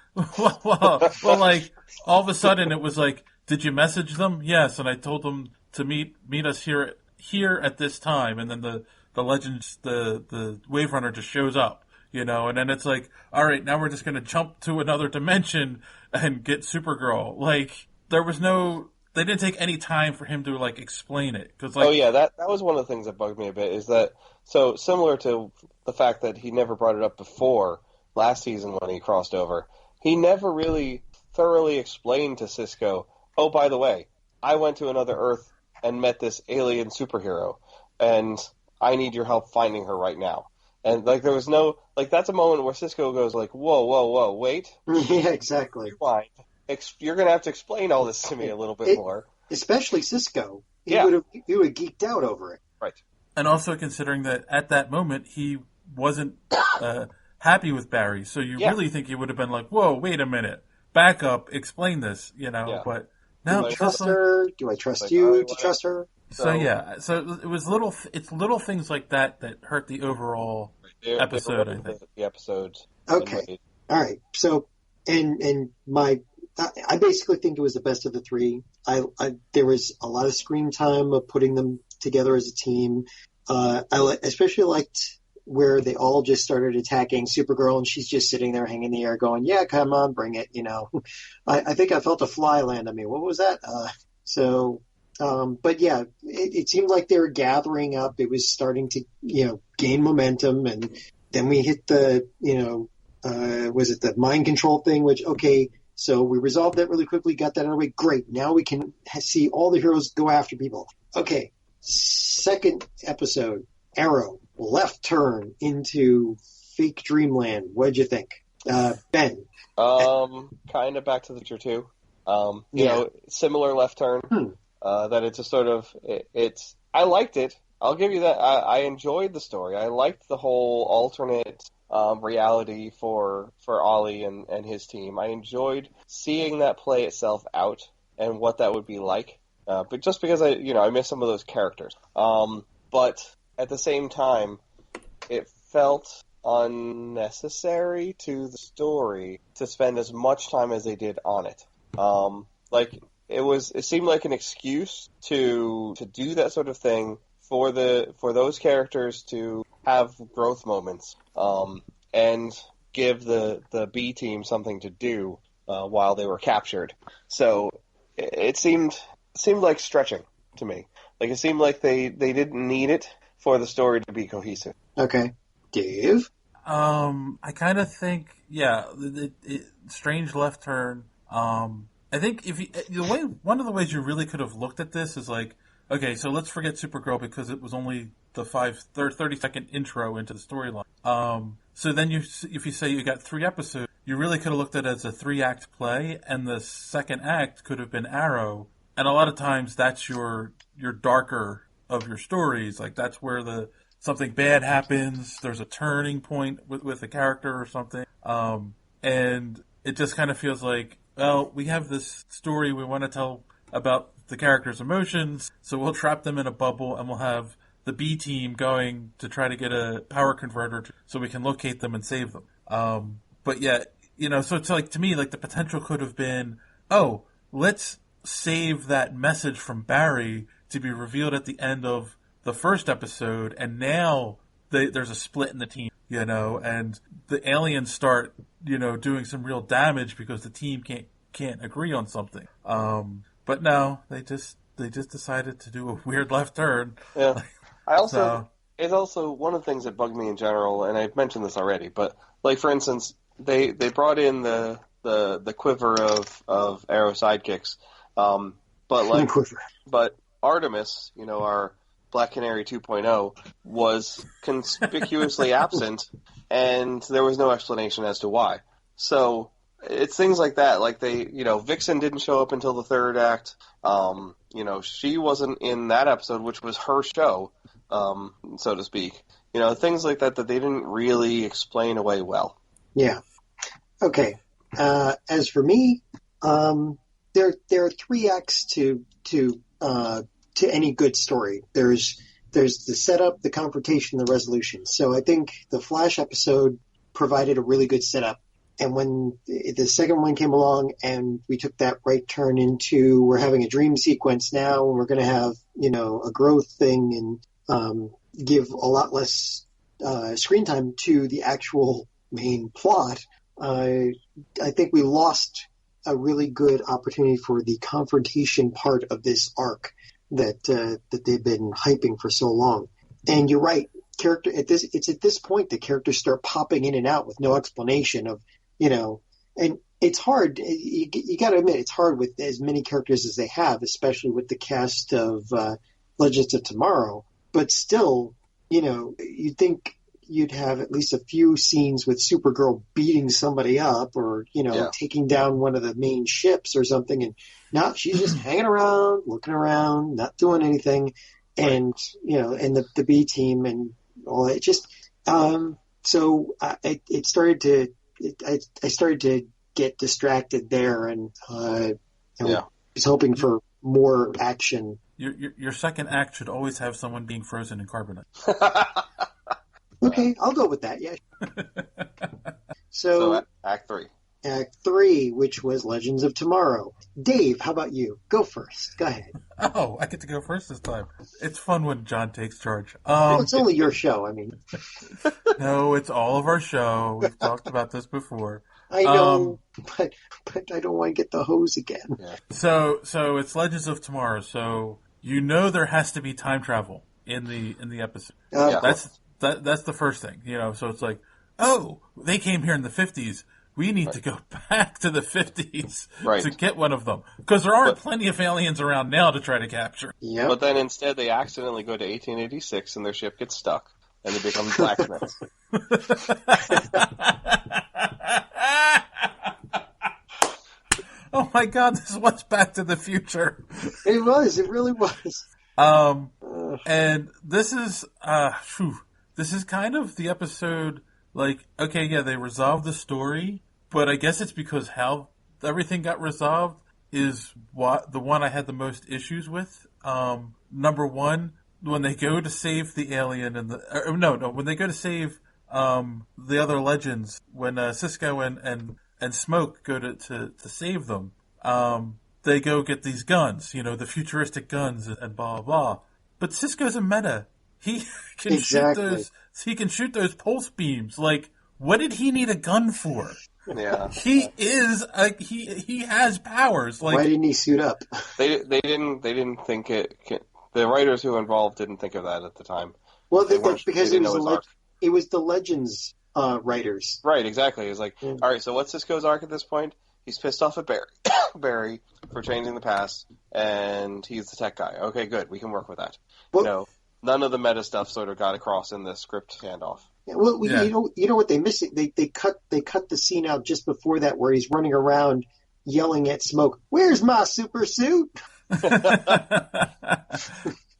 well, like all of a sudden it was like, did you message them? Yes, and I told them to meet us here at this time, and then the Legends, the Wave Runner just shows up, and then it's like, all right, now we're just going to jump to another dimension and get Supergirl. Like, they didn't take any time for him to, like, explain it. Cause, like, oh, yeah, that was one of the things that bugged me a bit, is that, so similar to the fact that he never brought it up before last season when he crossed over, he never really thoroughly explained to Cisco, oh, by the way, I went to another Earth and met this alien superhero, and I need your help finding her right now. And, like, there was no, like, that's a moment where Cisco goes, like, whoa, wait. Yeah, exactly. Rewind. You're going to have to explain all this to me a little bit more. Especially Cisco. He Yeah. would have geeked out over it. Right. And also considering that at that moment he wasn't happy with Barry, so you really think he would have been like, whoa, wait a minute, back up, explain this, Yeah. but no. Do I trust her? Do I trust you to trust her? So it was little things like that hurt the overall episode, I think. The episodes. Okay. All right. So, I basically think it was the best of the three. There was a lot of screen time of putting them together as a team. I especially liked where they all just started attacking Supergirl, and she's just sitting there hanging in the air going, yeah, come on, bring it, I think I felt a fly land on me. What was that? But yeah, it seemed like they were gathering up. It was starting to, gain momentum, and then we hit the, was it the mind control thing, which, okay, so we resolved that really quickly, got that out of the way. Great. Now we can see all the heroes go after people. Okay. Second episode, Arrow, left turn into Fake Dreamland. What'd you think? Ben? Kind of Back to the Future too. You know, similar left turn. That it's a sort of, I liked it. I'll give you that. I enjoyed the story. I liked the whole alternate reality for Ollie and his team. I enjoyed seeing that play itself out and what that would be like. But just because I miss some of those characters. But at the same time, it felt unnecessary to the story to spend as much time as they did on it. It seemed like an excuse to do that sort of thing for those characters to have growth moments, and give the B team something to do while they were captured. So it seemed like stretching to me. Like it seemed like they didn't need it for the story to be cohesive. Okay. Dave? I kind of think, strange left turn. I think one of the ways you really could have looked at this is like, okay, so let's forget Supergirl because it was only the 30-second intro into the storyline. So then if you say you got 3 episodes, you really could have looked at it as a 3-act play, and the second act could have been Arrow. And a lot of times that's your darker of your stories. Like that's where something bad happens. There's a turning point with a character or something. And it just kind of feels like, well, we have this story we want to tell about the characters' emotions, so we'll trap them in a bubble and we'll have the B team going to try to get a power converter so we can locate them and save them. But yeah, so it's like, to me, like the potential could have been, oh, let's save that message from Barry to be revealed at the end of the first episode, and now there's a split in the team, and the aliens start, doing some real damage because the team can't agree on something. But no, they just decided to do a weird left turn. Yeah. It's also one of the things that bugged me in general, and I've mentioned this already, but like for instance, they brought in the quiver of Arrow sidekicks, but Artemis, our Black Canary 2.0, was conspicuously absent, and there was no explanation as to why. So it's things like that. Like Vixen didn't show up until the 3rd act. She wasn't in that episode, which was her show, so to speak. Things like that they didn't really explain away well. Yeah. Okay. As for me, there are 3 acts to any good story. There's the setup, the confrontation, the resolution. So I think the Flash episode provided a really good setup. And when the second one came along and we took that right turn into we're having a dream sequence now and we're going to have, a growth thing and give a lot less screen time to the actual main plot, I think we lost a really good opportunity for the confrontation part of this arc that they've been hyping for so long. And you're right, it's at this point the characters start popping in and out with no explanation of, and it's hard. You got to admit, it's hard with as many characters as they have, especially with the cast of Legends of Tomorrow. But still, you'd think you'd have at least a few scenes with Supergirl beating somebody up or, taking down one of the main ships or something. And now she's just hanging around, looking around, not doing anything. And, and the B team and all that. Just, so I started to get distracted there and was hoping for more action. Your second act should always have someone being frozen in carbonite. Okay, I'll go with that, yeah. So Act 3. Act 3, which was Legends of Tomorrow. Dave, how about you? Go first. Go ahead. Oh, I get to go first this time. It's fun when John takes charge. Well, it's only your show, I mean. No, it's all of our show. We've talked about this before. I know, but I don't want to get the hose again. Yeah. So it's Legends of Tomorrow. So there has to be time travel in the episode. That's the first thing. So it's like, oh, they came here in the 50s. We need to go back to the 50s to get one of them. Because there are plenty of aliens around now to try to capture. Yep. But then instead they accidentally go to 1886 and their ship gets stuck. and they become blacksmiths. Oh my God, this was Back to the Future. It was. It really was. And this is kind of the episode, like, okay, yeah, they resolved the story, but I guess it's because how everything got resolved is the one I had the most issues with. Number one, when they go to save the alien and when they go to save the other legends, when Cisco and Smoke go to save them, they go get these guns, the futuristic guns and blah, blah, blah. But Cisco's a meta. He can shoot those pulse beams. Like, what did he need a gun for? Yeah. He is he has powers. Like, why didn't he suit up? They didn't think it. The writers who were involved didn't think of that at the time. Well, because it was the Legends writers. Right, exactly. It's like, all right, so what's Cisco's arc at this point? He's pissed off at Barry for changing the past, and he's the tech guy. Okay, good. We can work with that. Well, none of the meta stuff sort of got across in the script handoff. Yeah, well, you know what they missed? They cut the scene out just before that where he's running around yelling at Smoke, "Where's my super suit?"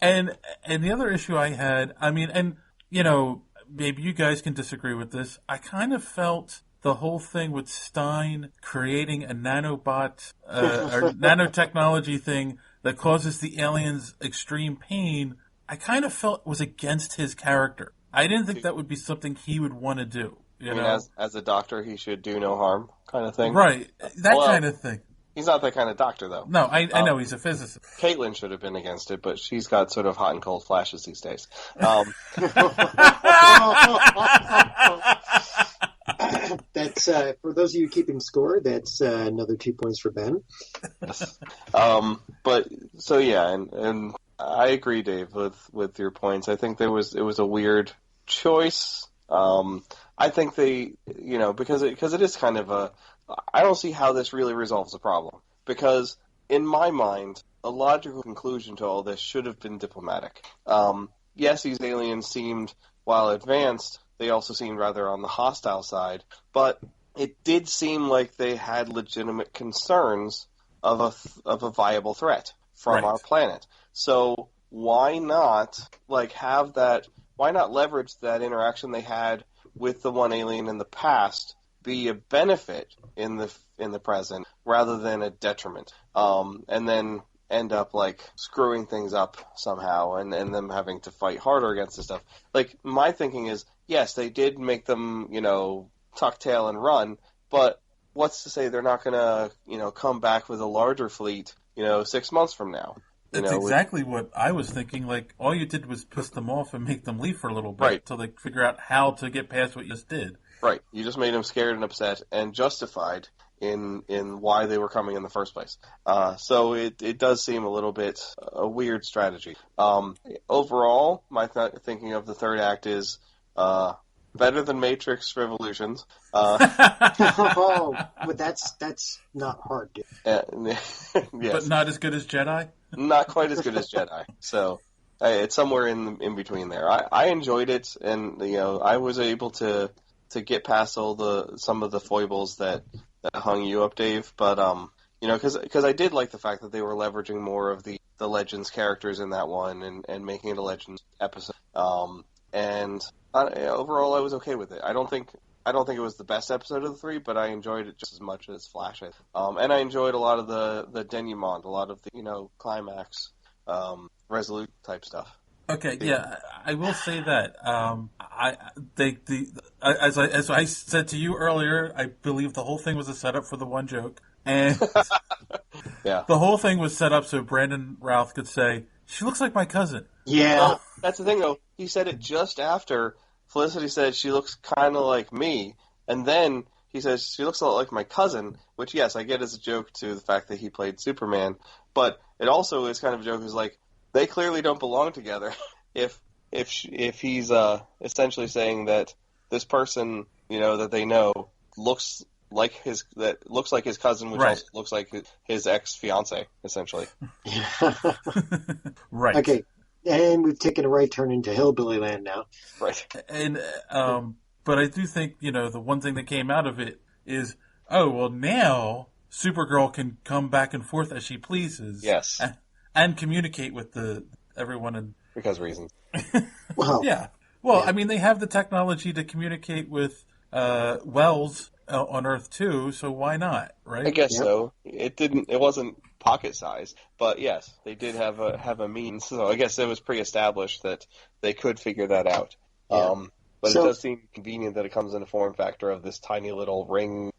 And the other issue I had, maybe you guys can disagree with this. I kind of felt the whole thing with Stein creating a nanobot or nanotechnology thing that causes the aliens extreme pain, I kind of felt was against his character. I didn't think that would be something he would want to do. You know? As a doctor, he should do no harm kind of thing? Right. That kind of thing. He's not that kind of doctor, though. No, I know he's a physicist. Caitlin should have been against it, but she's got sort of hot and cold flashes these days. That's for those of you keeping score. That's another 2 points for Ben. Yes. But so yeah, and I agree, Dave, with your points. I think it was a weird choice. I think they, because it is kind of I don't see how this really resolves the problem, because in my mind, a logical conclusion to all this should have been diplomatic. Yes, these aliens seemed, while advanced, they also seemed rather on the hostile side, but it did seem like they had legitimate concerns of a viable threat from our planet. So why not have that? Why not leverage that interaction they had with the one alien in the past be a benefit in the present rather than a detriment, and then end up screwing things up somehow and them having to fight harder against this stuff. My thinking is, yes, they did make them tuck tail and run, but what's to say they're not gonna come back with a larger fleet 6 months from now? That's exactly what I was thinking. All you did was piss them off and make them leave for a little bit until they figure out how to get past what you just did. Right. You just made them scared and upset and justified in why they were coming in the first place. So it does seem a little bit a weird strategy. Overall, my thinking of the third act is better than Matrix Revolutions. But that's not hard, dude. Yes. But not as good as Jedi? Not quite as good as Jedi. So it's somewhere in between there. I enjoyed it, and I was able to get past some of the foibles that hung you up, Dave. But because I did like the fact that they were leveraging more of the Legends characters in that one and making it a Legends episode. And overall, I was okay with it. I don't think it was the best episode of the three, but I enjoyed it just as much as Flash. And I enjoyed a lot of the denouement, a lot of the climax, resolute type stuff. Okay, yeah, I will say that. As I said to you earlier, I believe the whole thing was a setup for the one joke, and yeah, the whole thing was set up so Brandon Routh could say, "She looks like my cousin." Yeah, that's the thing though. He said it just after Felicity said she looks kind of like me, and then he says she looks a lot like my cousin, which yes, I get as a joke to the fact that he played Superman, but it also is kind of a joke. Is they clearly don't belong together. If he's essentially saying that this person that they know looks like his cousin, which also looks like his ex-fiance, essentially. Right. Okay. And we've taken a right turn into Hillbilly Land now. Right. And but I do think, the one thing that came out of it is, oh, well, now Supergirl can come back and forth as she pleases. Yes. And communicate with everyone. And Because reasons. Wow. yeah. Well, I mean, they have the technology to communicate with Wells on Earth too, so why not, right? I guess so. It wasn't pocket size, but yes, they did have a means. So I guess it was pre-established that they could figure that out. Yeah. But it does seem convenient that it comes in the form factor of this tiny little ring,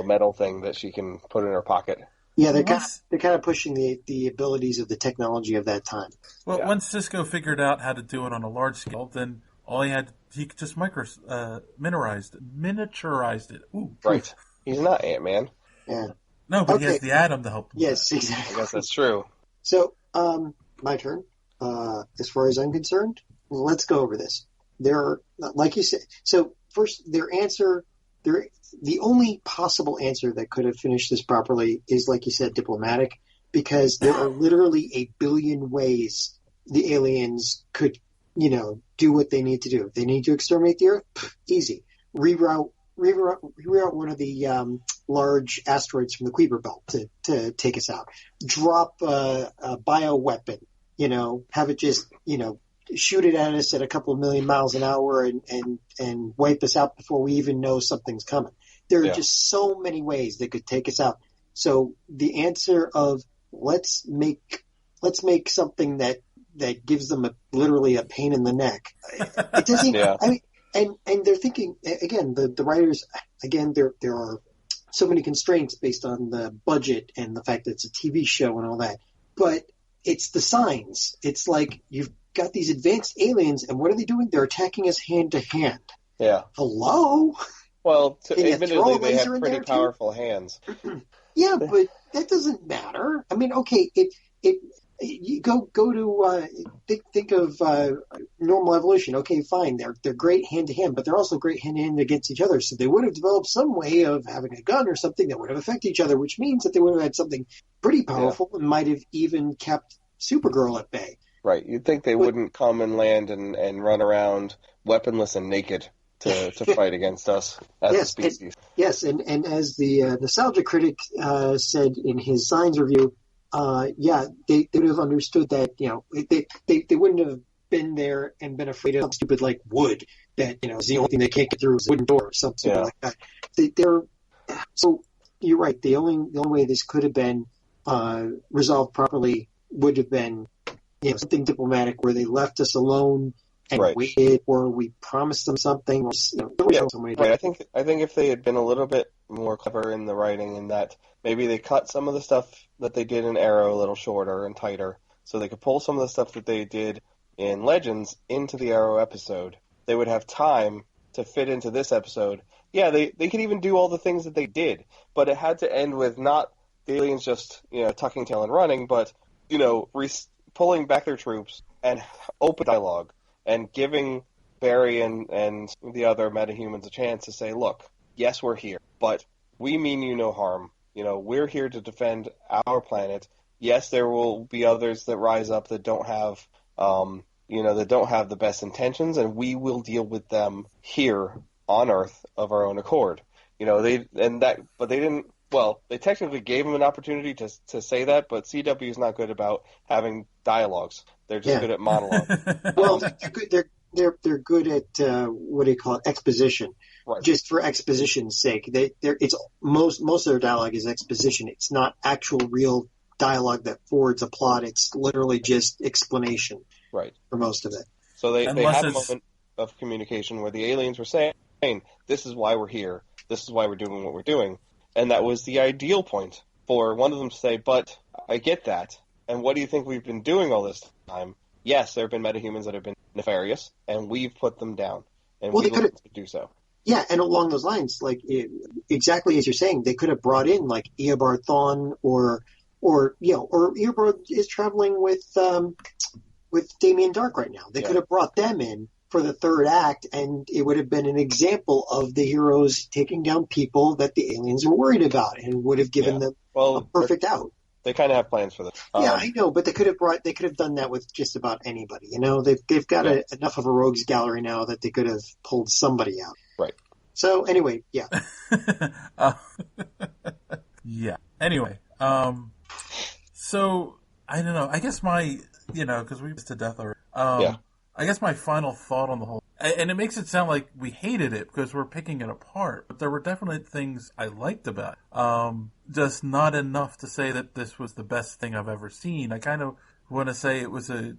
metal thing that she can put in her pocket. Yeah, they're kind of pushing the abilities of the technology of that time. Well, once Cisco figured out how to do it on a large scale, then he could just miniaturized it. Ooh. Right. He's not Ant-Man. Yeah. No, but he has the Atom to help him. Yes, exactly. I guess that's true. So, my turn. As far as I'm concerned, let's go over this. Like you said, so first, the only possible answer that could have finished this properly is, like you said, diplomatic, because there are literally a billion ways the aliens could, do what they need to do. If they need to exterminate the Earth, easy. Reroute one of the large asteroids from the Kuiper Belt to take us out. Drop a bioweapon, have it just, shoot it at us at a couple of million miles an hour and wipe us out before we even know something's coming. There are just so many ways they could take us out. So the answer of let's make something that gives them literally a pain in the neck. It doesn't. I mean, and they're thinking again. The writers again. There are so many constraints based on the budget and the fact that it's a TV show and all that. But it's the signs. It's like you've got these advanced aliens, and what are they doing? They're attacking us hand to hand. Yeah. Hello? Well, admittedly, they have pretty powerful hands. Yeah, but that doesn't matter. I mean, okay, you go to think of normal evolution. Okay, fine, they're great hand to hand, but they're also great hand to hand against each other. So they would have developed some way of having a gun or something that would have affected each other, which means that they would have had something pretty powerful and might have even kept Supergirl at bay. Right. You'd think they wouldn't come and land and run around weaponless and naked to fight against us as a species. Yes, and as the nostalgia critic said in his Signs review, they would have understood that, they wouldn't have been there and been afraid of something stupid like wood that, is the only thing they can't get through is a wooden door or something like that. So you're right. The only way this could have been resolved properly would have been something diplomatic where they left us alone and waited, or we promised them something. Or, right. I think if they had been a little bit more clever in the writing, in that maybe they cut some of the stuff that they did in Arrow a little shorter and tighter, so they could pull some of the stuff that they did in Legends into the Arrow episode, they would have time to fit into this episode. Yeah, they could even do all the things that they did, but it had to end with not the aliens just tucking tail and running, but pulling back their troops and open dialogue and giving Barry and the other metahumans a chance to say, look, yes, we're here, but we mean you no harm. We're here to defend our planet. Yes, there will be others that rise up that don't have, that don't have the best intentions, and we will deal with them here on Earth of our own accord. But they didn't. Well, they technically gave him an opportunity to say that, but CW is not good about having dialogues. They're just good at monologue. Well, they're good at what do you call it? Exposition. Right. Just for exposition's sake. It's most of their dialogue is exposition. It's not actual real dialogue that forwards a plot. It's literally just explanation. Right. For most of it. So they had a moment of communication where the aliens were saying, "This is why we're here. This is why we're doing what we're doing." And that was the ideal point for one of them to say, but I get that. And what do you think we've been doing all this time? Yes, there have been metahumans that have been nefarious, and we've put them down. And we will do so. Yeah, and along those lines, exactly as you're saying, they could have brought in like Eobard Thawne or Eobard is traveling with Damien Dark right now. They could have brought them in for the third act, and it would have been an example of the heroes taking down people that the aliens were worried about, and would have given them a perfect out. they kind of have plans for this. Yeah, I know, but they could have done that with just about anybody. You know, they've got enough of a rogues gallery now that they could have pulled somebody out. Right. So anyway, yeah. Yeah. Anyway, so I don't know. I guess because we was to death already. I guess my final thought on the whole, and it makes it sound like we hated it because we're picking it apart, but there were definitely things I liked about it. Just not enough to say that this was the best thing I've ever seen. I kind of want to say it was a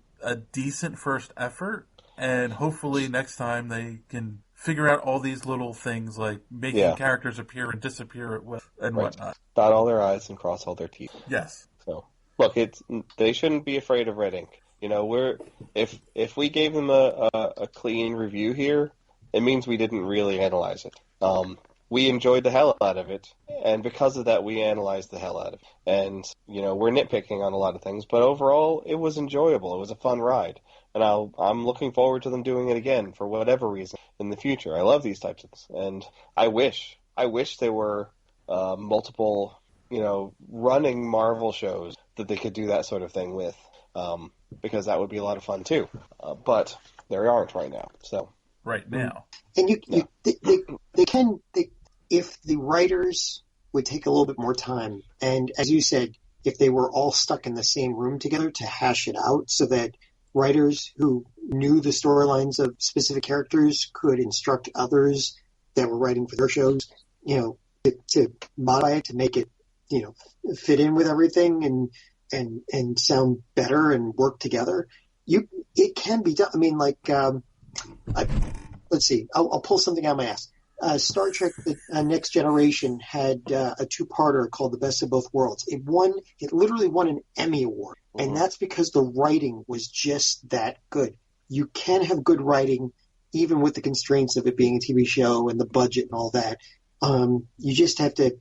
decent first effort, and hopefully next time they can figure out all these little things like making characters appear and disappear at will and whatnot. Dot all their I's and cross all their T's. Yes. So, look, they shouldn't be afraid of red ink. You know, if we gave them a clean review here, it means we didn't really analyze it. We enjoyed the hell out of it, and because of that, we analyzed the hell out of it. And, you know, we're nitpicking on a lot of things, but overall, it was enjoyable. It was a fun ride. And I'm looking forward to them doing it again for whatever reason in the future. I love these types of things. And I wish there were multiple, you know, running Marvel shows that they could do that sort of thing with. Because that would be a lot of fun too, but there aren't right now. So right now, and if the writers would take a little bit more time, and as you said, if they were all stuck in the same room together to hash it out, so that writers who knew the storylines of specific characters could instruct others that were writing for their shows, you know, to modify it to make it, you know, fit in with everything and sound better and work together. It can be done. I mean, like, let's see. I'll pull something out of my ass. Star Trek: The Next Generation had a two-parter called "The Best of Both Worlds." It literally won an Emmy Award, and that's because the writing was just that good. You can have good writing, even with the constraints of it being a TV show and the budget and all that. You just have to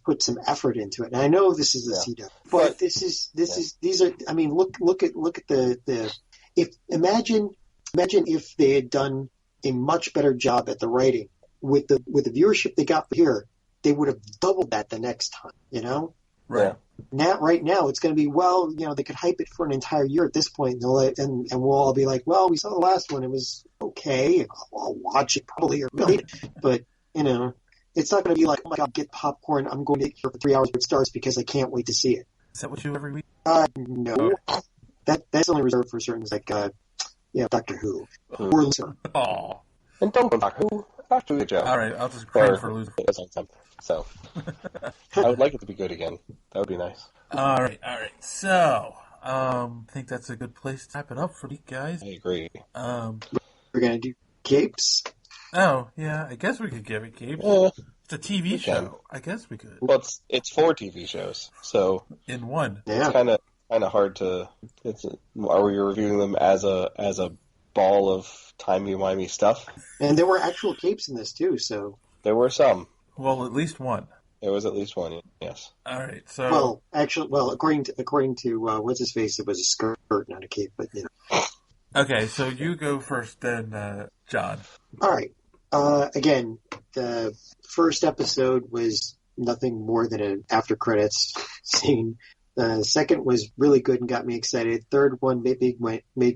put some effort into it. And I know this is the CW, but these are. I mean, look at the. Imagine if they had done a much better job at the writing with the viewership they got here, they would have doubled that the next time. You know, right? Right now, it's going to be they could hype it for an entire year at this point, and we'll all be like, well, we saw the last one, it was okay. I'll watch it probably or later, but you know. It's not going to be like, oh my God, get popcorn. I'm going to be here for 3 hours when it starts because I can't wait to see it. Is that what you do every week? No. That's only reserved for certain like, Doctor Who. Or Lucifer. Oh. And don't Doctor Who. Doctor Who, Joe. All right, I'll just pray for Lucifer. So, I would like it to be good again. That would be nice. All right. So, I think that's a good place to wrap it up for you guys. I agree. We're going to do capes. Oh, yeah, I guess we could give it capes. It's a TV show. I guess we could. Well, it's 4 TV shows, so in one. Yeah. It's kind of hard to. Are we reviewing them as a ball of timey-wimey stuff? And there were actual capes in this too, so there were some. Well, at least one. There was at least one. Yes. All right. So. According to what's his face, it was a skirt, not a cape, but you know. Okay, so you go first, then John. All right. Again, the first episode was nothing more than an after credits scene. The second was really good and got me excited. Third one made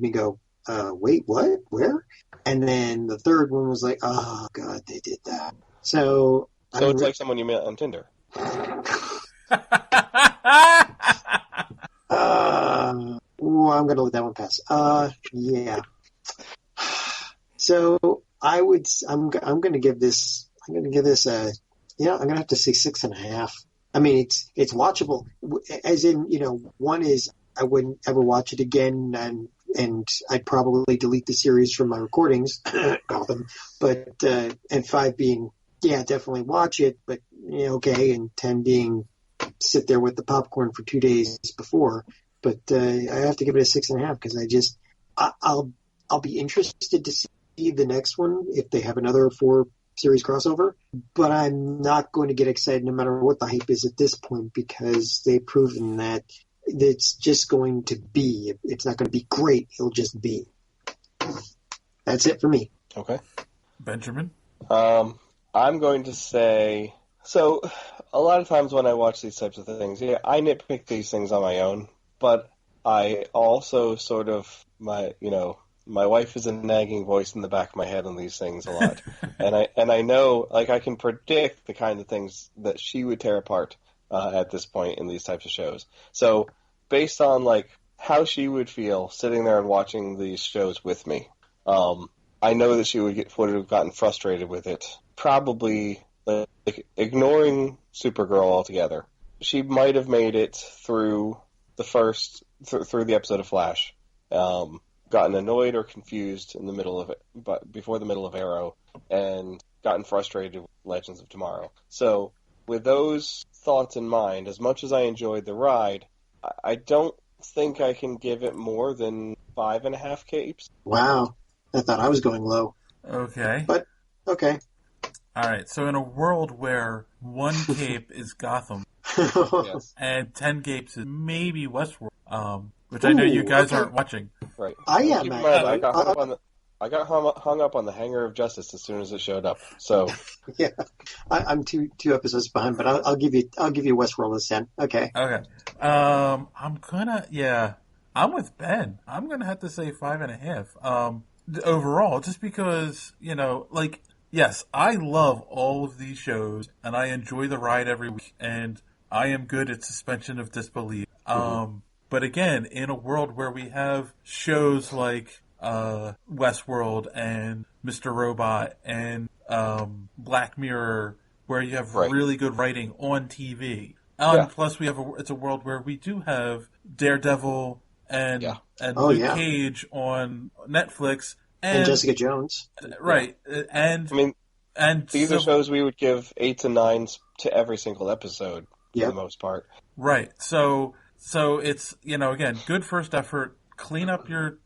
me go, wait, what? Where? And then the third one was like, oh God, they did that. So it's like someone you met on Tinder. I'm going to let that one pass. Yeah. So I'm going to give this I'm going to have to say 6.5. I mean, it's watchable, as in, one is I wouldn't ever watch it again, and I'd probably delete the series from my recordings, Gotham, but, and 5 being, yeah, definitely watch it, but, okay, and 10 being sit there with the popcorn for 2 days before, but, I have to give it a 6.5 because I'll be interested to see the next one if they have another 4 series crossover, but I'm not going to get excited no matter what the hype is at this point because they've proven that it's just going to be. It's not going to be great. It'll just be. That's it for me. Okay. Benjamin? I'm going to say So, a lot of times when I watch these types of things, yeah, I nitpick these things on my own, but I also sort of, my wife is a nagging voice in the back of my head on these things a lot. and I know, like, I can predict the kind of things that she would tear apart at this point in these types of shows. So, based on, like, how she would feel sitting there and watching these shows with me, I know that she would have gotten frustrated with it, probably, like, ignoring Supergirl altogether. She might have made it through through the episode of Flash, gotten annoyed or confused in the middle of it, but before the middle of Arrow, and gotten frustrated with Legends of Tomorrow. So, with those thoughts in mind, as much as I enjoyed the ride, I don't think I can give it more than 5.5 capes. Wow. I thought I was going low. Okay. But, okay. All right. So in a world where 1 cape is Gotham Yes. and 10 capes is maybe Westworld, which I know you guys aren't watching. Right. I am, Keep in actually. mind, I got hung up on the Hangar of Justice as soon as it showed up. So Yeah. I'm two episodes behind, but I'll give you Westworld as 10. Okay. Okay. I'm with Ben. I'm gonna have to say 5.5. Overall, just because, yes, I love all of these shows and I enjoy the ride every week and I am good at suspension of disbelief. But again, in a world where we have shows like Westworld and Mr. Robot and Black Mirror, where you have really good writing on TV. Plus, it's a world where we do have Daredevil and Luke Cage on Netflix and Jessica Jones. Right, and these are shows we would give 8s and 9s to every single episode for the most part. Right. So it's again, good first effort. Clean up your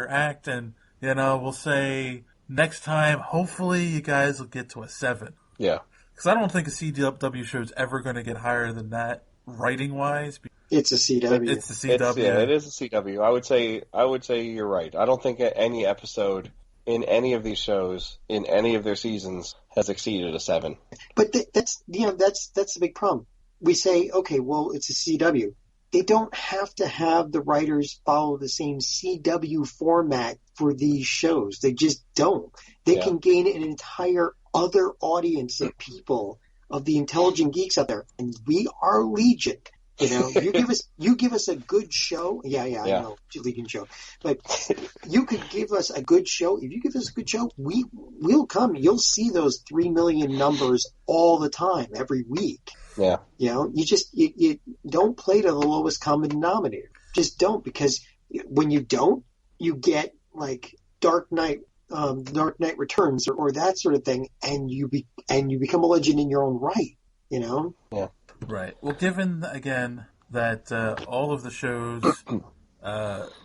act, and we'll say next time, hopefully you guys will get to a 7. Yeah. Because I don't think a CW show is ever going to get higher than that, writing-wise. It's a CW. It's the CW. It is a CW. I would say you're right. I don't think any episode in any of these shows, in any of their seasons, has exceeded a 7. But that's the big problem. We say, okay, well, it's a CW. They don't have to have the writers follow the same CW format for these shows. They just don't. They can gain an entire other audience of people, of the intelligent geeks out there, and we are legion. You give us a good show. I know, legion show, but you could give us a good show. If you give us a good show, we'll come. You'll see those 3 million numbers all the time, every week. Yeah. You don't play to the lowest common denominator. Just don't, because when you don't, you get like Dark Knight Returns or that sort of thing, and you become a legend in your own right. Yeah. Right. Well, given again that all of the shows,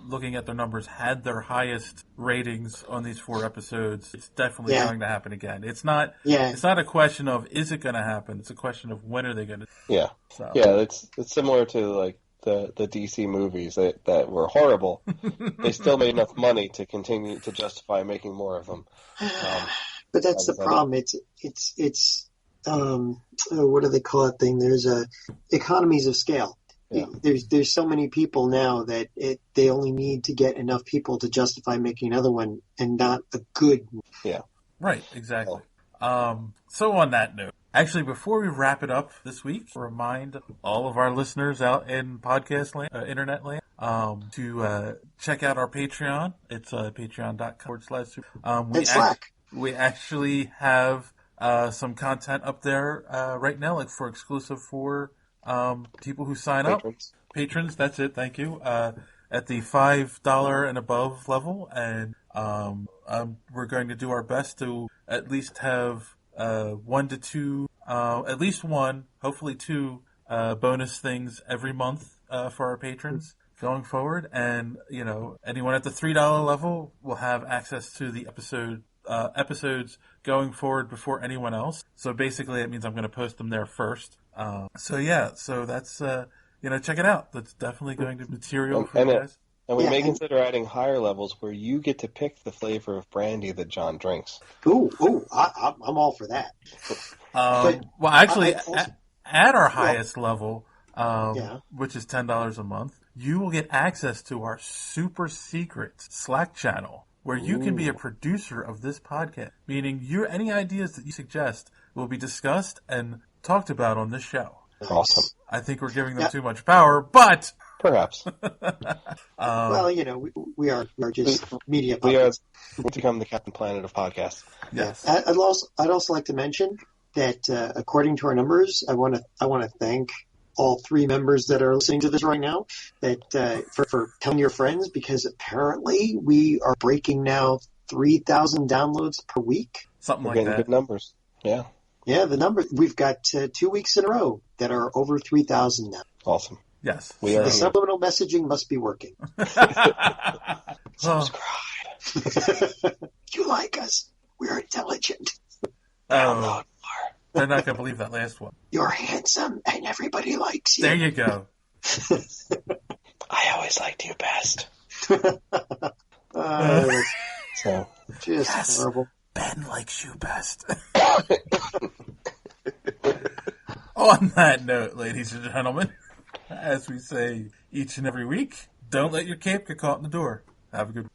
looking at their numbers, had their highest ratings on these 4 episodes, it's definitely going to happen again. It's not. It's not a question of is it going to happen. It's a question of when are they going to. Yeah. So. Yeah. It's similar to like the DC movies that were horrible. They still made enough money to continue to justify making more of them. But that's the problem. It's what do they call that thing? There's economies of scale. Yeah. There's so many people now that they only need to get enough people to justify making another one, and not a good. Yeah. Right. Exactly. So on that note, actually, before we wrap it up this week, remind all of our listeners out in podcast land, internet land, to check out our Patreon. It's patreon.com/. We actually have some content up there right now, like for exclusive for people who sign up. Patrons, that's it, thank you. At the $5 and above level, and we're going to do our best to at least have 1 to 2, at least 1, hopefully 2 bonus things every month for our patrons going forward. And, anyone at the $3 level will have access to the episodes going forward before anyone else. So basically it means I'm going to post them there first. So that's, check it out. That's definitely going to be material for you guys. And we may consider adding higher levels where you get to pick the flavor of brandy that John drinks. Ooh, I'm all for that. But well, actually, I also- at our highest level, Yeah. which is $10 a month, you will get access to our super secret Slack channel where you can be a producer of this podcast, meaning any ideas that you suggest will be discussed and talked about on this show. Awesome. I think we're giving them too much power, but Perhaps. well, we are just media We are puppets. become the Captain Planet of podcasts. yes. I'd also like to mention that according to our numbers, I want to thank all 3 members that are listening to this right now that for telling your friends, because apparently we are breaking now 3,000 downloads per week. Something We're like getting that. good numbers. Yeah. Yeah, the number we've got 2 weeks in a row that are over 3,000 now. Awesome. Yes. We are The here. subliminal messaging must be working. Oh, You like us? We're intelligent. oh, they're not going to believe that last one. You're handsome, and everybody likes you. There you go. I always liked you best. So, Just Yes. horrible. Ben likes you best. On that note, ladies and gentlemen, as we say each and every week, don't let your cape get caught in the door. Have a good